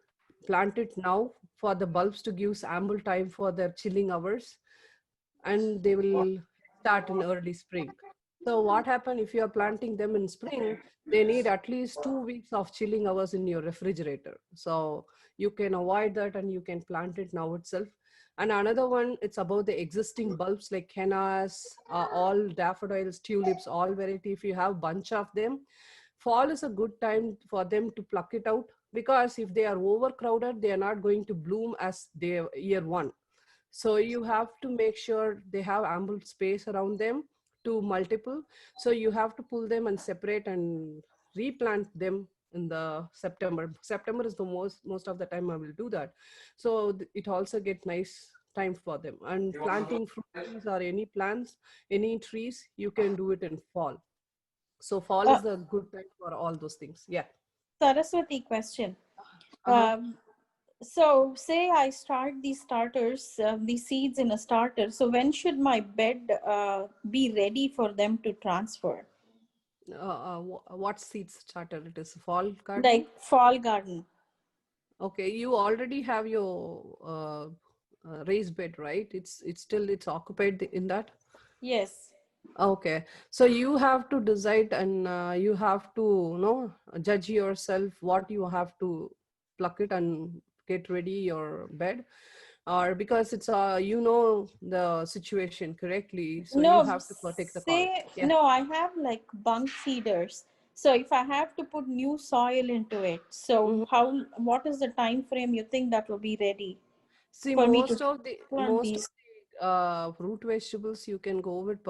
plant it now for the bulbs to give ample time for their chilling hours, and they will start in early spring. So what happen if you are planting them in spring, they need at least 2 weeks of chilling hours in your refrigerator. So you can avoid that and you can plant it now itself. And another one, it's about the existing bulbs like hennas, all daffodils, tulips, all variety. If you have bunch of them, fall is a good time for them to pluck it out, because if they are overcrowded, they are not going to bloom as they year one. So you have to make sure they have ample space around them to multiple. So you have to pull them and separate and replant them in the September. September is the most of the time I will do that. So it also get nice time for them. And planting fruit trees or any plants, any trees, you can do it in fall. So fall is the good time for all those things. Yeah.
Saraswati question.
Uh-huh.
So say I start these starters, these seeds in a starter. So when should my bed be ready for them to transfer?
What seeds starter? It is fall gardening?
Like fall garden.
Okay, you already have your raised bed, right? It's occupied in that.
Yes.
Okay, so you have to decide, and you have to judge yourself what you have to pluck it and get ready your bed, or because it's the situation correctly, so you
No,
have to take the call.
say
Yeah.
no, I have like bunk feeders. So if I have to put new soil into it, so
Mhm.
what is the time frame you think that will be ready
See,
for me to plant
most of
these?
the root vegetables you can go with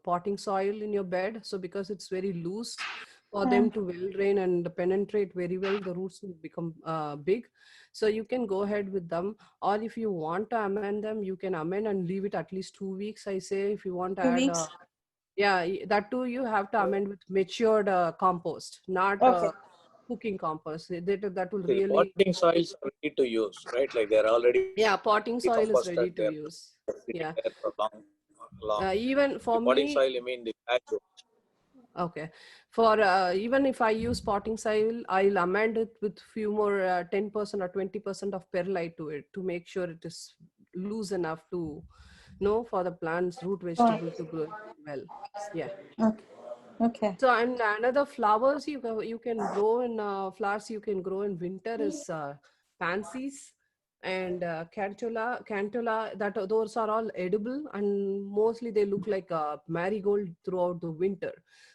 potting soil in your bed. So because it's very loose for
Uh,
them to well drain and penetrate very well, the roots will become big. So you can go ahead with them. Or if you want to amend them, you can amend and leave it at least 2 weeks. I say if you want to
two
add,
weeks.
yeah, that too you have to amend with matured compost, not
Okay.
cooking compost. That will
See, the
really.
potting soils are ready to use, right? Like they're already
Yeah, potting soil is
composted.
ready
They're
to use.
sitting
Yeah.
there for long.
Even
The
for
potting
me,
soil, you mean the patch?
okay. For even if I use potting soil, I'll amend it with few more 10% or 20% of perlite to it to make sure it is loose enough to for the plant's root
Alright.
vegetable to grow well. Yeah.
Okay. Okay.
So and another flowers you can grow in flowers you can grow in winter is pansies and cantula that those are all edible, and mostly they look like a marigold throughout the winter.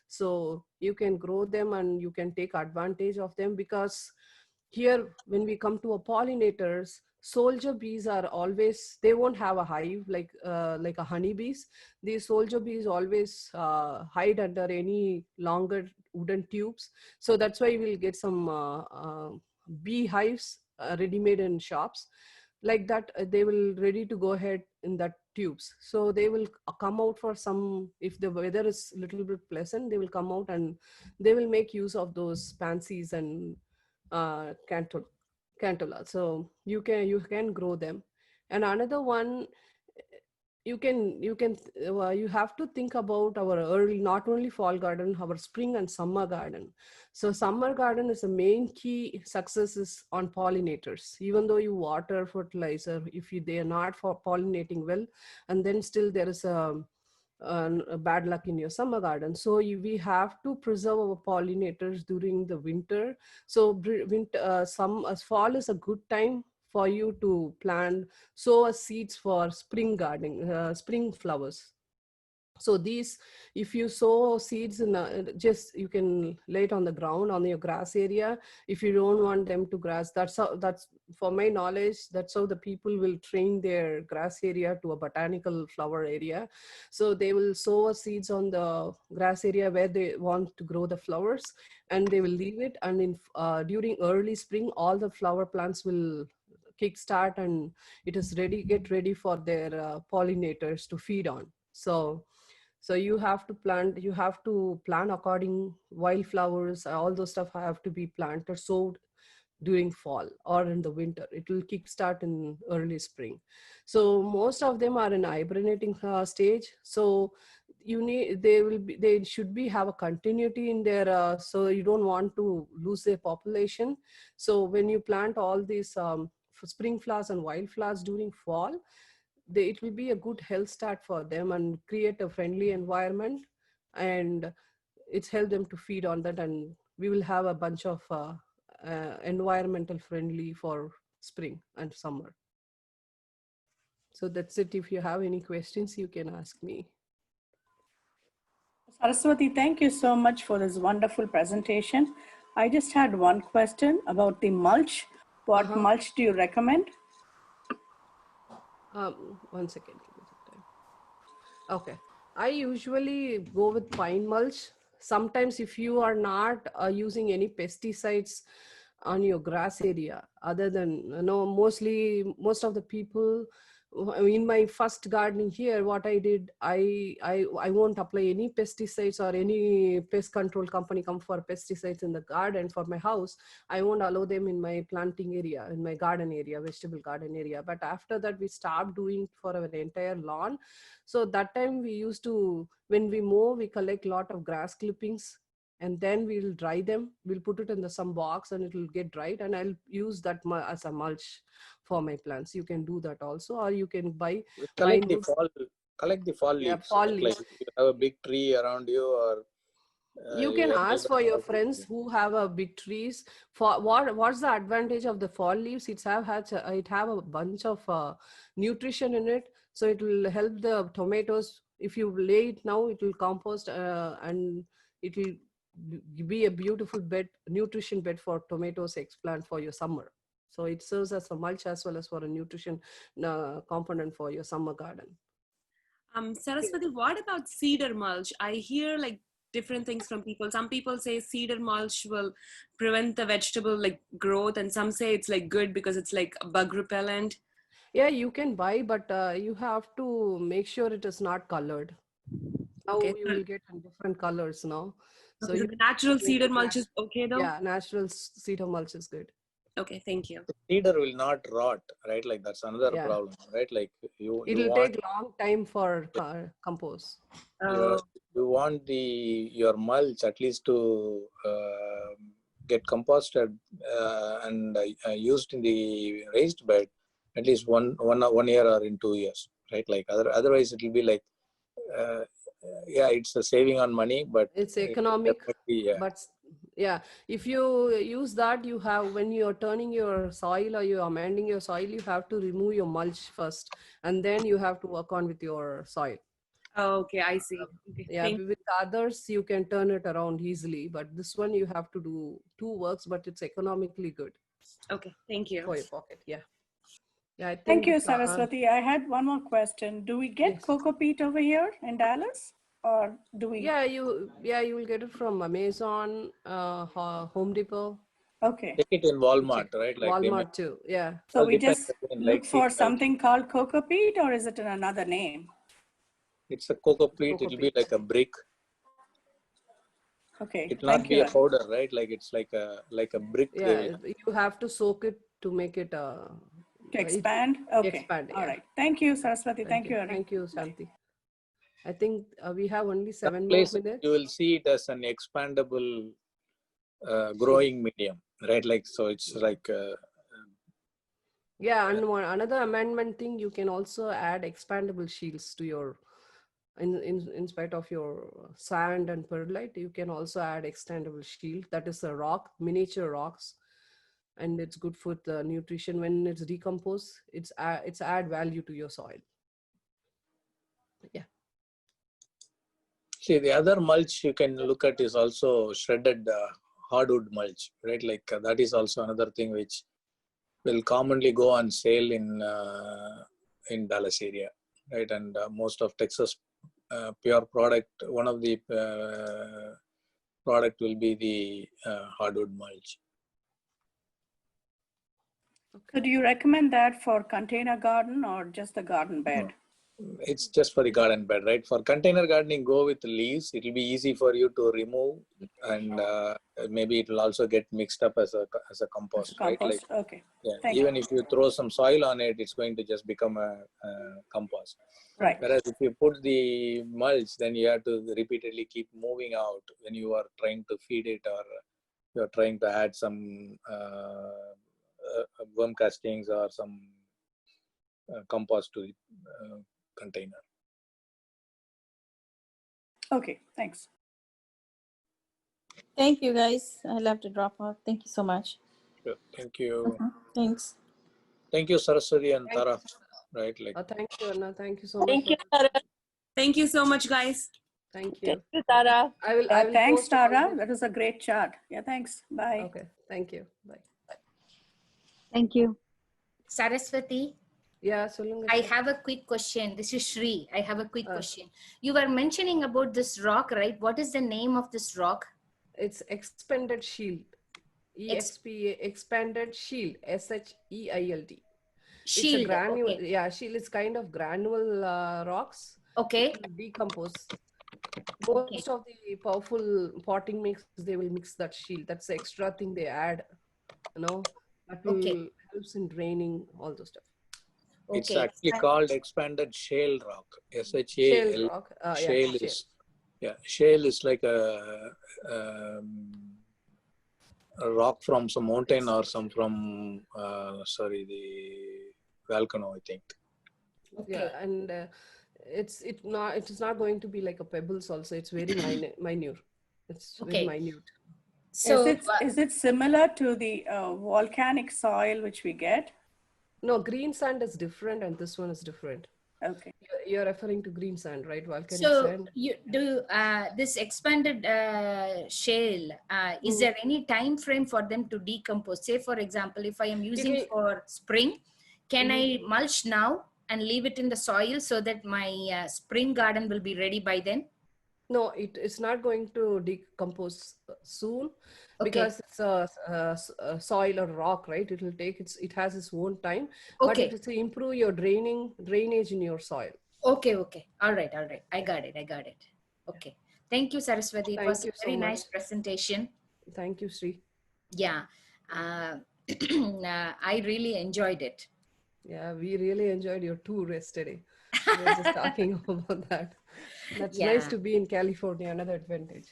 So you can grow them and you can take advantage of them, because here when we come to a pollinators, soldier bees are always, they won't have a hive like a honeybees. These soldier bees always hide under any longer wooden tubes. So that's why we'll get some bee hives ready made in shops like that. They will ready to go ahead in that tubes, so they will come out for some, if the weather is a little bit pleasant, they will come out and they will make use of those pansies and cantula. So you can grow them. And another one, you have to think about our early, not only fall garden, our spring and summer garden. So summer garden is the main key success is on pollinators. Even though you water fertilizer, if they are not for pollinating well, and then still there is a bad luck in your summer garden. So we have to preserve our pollinators during the winter. So fall is a good time for you to plant, sow seeds for spring gardening, spring flowers. So these, if you sow seeds in just you can lay it on the ground on your grass area. If you don't want them to grass, that's for my knowledge, that's how the people will train their grass area to a botanical flower area. So they will sow seeds on the grass area where they want to grow the flowers, and they will leave it, and during early spring all the flower plants will kickstart, and it is get ready for their pollinators to feed on. So you have to plan according, wildflowers, all those stuff have to be planted, sowed during fall or in the winter. It will kickstart in early spring. So most of them are in hibernating stage. So they should be have a continuity in their so you don't want to lose their population. So when you plant all these spring flowers and wildflowers during fall, it will be a good health start for them and create a friendly environment. and it's helped them to feed on that, and we will have a bunch of environmental friendly for spring and summer. So that's it. If you have any questions, you can ask me.
Saraswati, thank you so much for this wonderful presentation. I just had one question about the mulch. What mulch do you recommend?
1 second. Give me some time. Okay. I usually go with pine mulch. Sometimes if you are not using any pesticides on your grass area, other than, most of the people in my first gardening here, what I did, I won't apply any pesticides or any pest control company come for pesticides in the garden for my house. I won't allow them in my planting area, in my garden area, vegetable garden area. But after that, we stopped doing for our entire lawn. So that time we used to, when we mow, we collect a lot of grass clippings, and then we'll dry them. We'll put it in some box and it will get dried, and I'll use that as a mulch for my plants. You can do that also, or you can buy
collect
pine
the fall leaves.
fall
Right?
leaves.
Like if you have a big tree around you, or
You can ask for your friends who have a big trees. For what's the advantage of the fall leaves? It have a bunch of nutrition in it, so it will help the tomatoes. If you lay it now, it will compost and it will be a beautiful bed, nutrition bed for tomatoes, eggplant for your summer. So it serves as a mulch as well as for a nutrition component for your summer garden.
Saraswati, what about cedar mulch? I hear like different things from people. Some people say cedar mulch will prevent the vegetable like growth, and some say it's like good because it's like a bug repellent.
Yeah, you can buy, but you have to make sure it is not colored. Now
Okay.
you will get different colors now. So
Okay,
you
the natural cedar mulch is okay though?
Yeah, natural cedar mulch is good.
Okay, thank you.
The cedar will not rot, right? Like that's another problem, right? Like you
It'll
want,
take long time for compose.
you want your mulch at least to get composted and used in the raised bed at least one year or in 2 years, right? Like otherwise it will be like yeah, it's a saving on money, but
it's economic.
yeah.
But yeah, if you use that, you have, when you're turning your soil or you're amending your soil, you have to remove your mulch first, and then you have to work on with your soil.
Okay, I see. Okay,
yeah, with others you can turn it around easily, but this one you have to do 2 works, but it's economically good.
Okay, thank you.
For your pocket, yeah. Yeah, I think
Thank you, Saraswati. I had one more question. Do we get cocoa peat over here in Dallas, or do we?
Yeah, you will get it from Amazon, Home Depot.
Okay.
Take it in Walmart, right? Like
Walmart too. Yeah.
So we just look for something called cocoa peat, or is it in another name?
It's a cocoa peat. It'll be like a brick.
Okay.
It'll not be a powder, right? Like it's like a brick.
Yeah, you have to soak it to make it
to expand. Okay.
Expand.
All right. Thank you, Saraswati. Thank you.
Thank you, Shanti. I think we have only 7 more
minutes.
minutes.
You will see it as an expandable growing medium, right? Like so, it's like.
Yeah, and another amendment thing, you can also add expandable shields to your, in spite of your sand and perlite, you can also add extendable shield. That is a rock, miniature rocks, and it's good for the nutrition. When it's decomposed, it's add value to your soil. Yeah.
See, the other mulch you can look at is also shredded hardwood mulch, right? Like that is also another thing which will commonly go on sale in Dallas area, right? And most of Texas pure product, one of the product will be the hardwood mulch.
So do you recommend that for container garden or just the garden bed?
It's just for the garden bed, right? For container gardening, go with leaves. It will be easy for you to remove, and maybe it will also get mixed up as a compost, right? Like,
okay.
Yeah, even if you throw some soil on it, it's going to just become a compost.
Right.
Whereas if you put the mulch, then you have to repeatedly keep moving out when you are trying to feed it, or you're trying to add some worm castings or some compost to the container.
Okay, thanks.
Thank you, guys. I'll have to drop off. Thank you so much.
Sure. Thank you.
Thanks.
Thank you, Saraswati and Tara. Right, like.
Thank you, Anna. Thank you so much.
Thank you, Tara. Thank you so much, guys.
Thank you.
Thank you, Tara.
I will
Thanks,
post all
Tara.
the-
That was a great chat. Yeah, thanks. Bye.
Okay. Thank you. Bye.
Thank you.
Saraswati,
Yeah, solunga.
I
Shri.
have a quick question. This is Shri. I have a quick question. You were mentioning about this rock, right? What is the name of this rock?
It's expanded shield. EXPA, expanded shield. SHEILD. It's a
Shield.
granule.
Okay.
Yeah, shield is kind of granule rocks.
Okay.
It will decompose.
Okay.
Most of the powerful potting mix, they will mix that shield. That's the extra thing they add. You know, that will
Okay.
helps in draining all those stuff.
It's
Okay.
actually called expanded shale rock.
Shale
SHAL.
rock.
Shale
Yeah,
is, shale is like a rock from some mountain or some from the volcano, I think.
Okay.
Yeah, and it is not going to be like a pebbles. Also, it's very minute. It's
Okay.
very minute.
So
is it similar to the volcanic soil which we get?
No, green sand is different, and this one is different.
Okay.
You're referring to green sand, right? Volcanic
so
sand.
you do this expanded shale. Is there any time frame for them to decompose? Say, for example, if I am using for spring, can I mulch now and leave it in the soil so that my spring garden will be ready by then?
No, it's not going to decompose soon because it's a soil or rock, right? It will take it has its own time, but it is to improve your drainage in your soil.
Okay. All right. I got it. Okay. Thank you, Saraswati. It was a very nice presentation.
Thank you, Sri.
Yeah. I really enjoyed it.
Yeah, we really enjoyed your tour yesterday. We were just talking about that. That's nice to be in California, another advantage.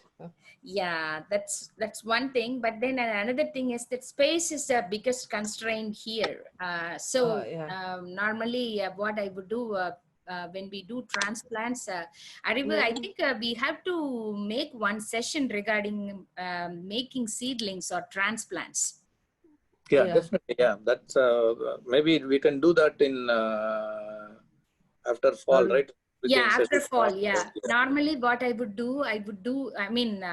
Yeah, that's one thing. But then another thing is that space is the biggest constraint here. Normally what I would do when we do transplants, I think we have to make one session regarding making seedlings or transplants.
Yeah, definitely. Yeah, that's maybe we can do that in after fall, right?
After fall. Yeah. Normally what I would do, I mean,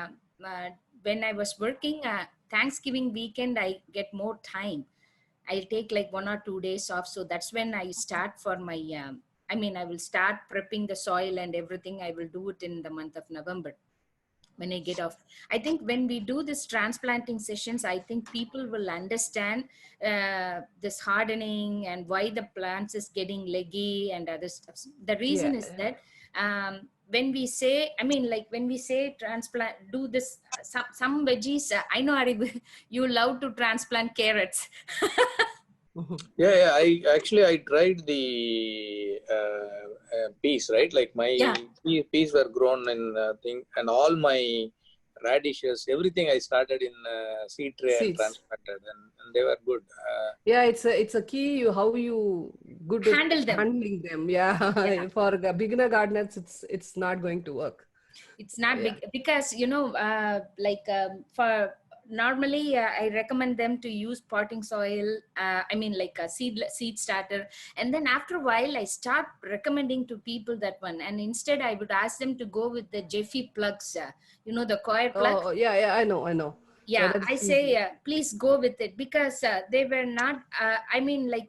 when I was working Thanksgiving weekend, I get more time. I'll take like 1 or 2 days off. So that's when I start for my, I will start prepping the soil and everything. I will do it in the month of November. When I get off, I think when we do this transplanting sessions, I think people will understand this hardening and why the plants is getting leggy and other stuff. The reason is that when we say, when we say transplant, do this, some veggies, I know you love to transplant carrots.
Yeah. I tried the peas, right? Like my peas were grown in thing, and all my radishes, everything I started in seed tray and transplanted, and they were good.
It's a key how you handling them. Yeah, for the beginner gardeners, it's not going to work.
It's not big because for normally I recommend them to use potting soil, like a seed starter, and then after a while I start recommending to people that one, and instead I would ask them to go with the Jiffy plugs, the coir plug.
I know.
Yeah, I say please go with it, because they were not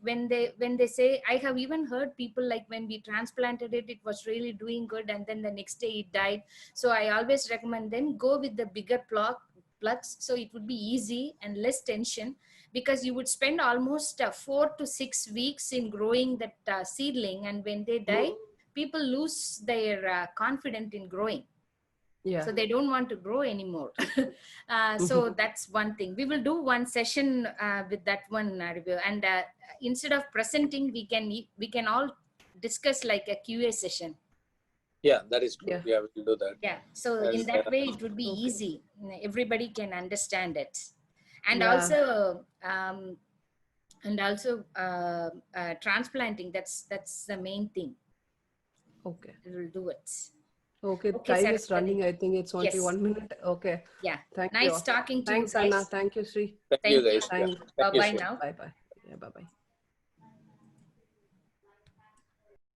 when they say, I have even heard people like when we transplanted it was really doing good, and then the next day it died. So I always recommend them go with the bigger plugs, so it would be easy and less tension, because you would spend almost 4 to 6 weeks in growing that seedling, and when they die, people lose their confidence in growing. So they don't want to grow anymore. So that's one thing. We will do one session with that one review, and instead of presenting, we can all discuss like a QA session.
Yeah, that is good. Yeah, we'll do that.
Yeah, so in that way it would be easy. Everybody can understand it, and also transplanting. That's the main thing.
Okay,
we will do it.
Okay,
Okay,
time is
Saraswati.
running. I think it's only
Yes.
1 minute. Okay.
Yeah.
Thank
Nice
you.
talking to you
Thanks, Anna.
guys.
Thank you, Sri.
Thank you
Thank you.
guys. Yeah. Thank you,
Bye-bye
Sri.
now.
Bye bye. Yeah, bye bye.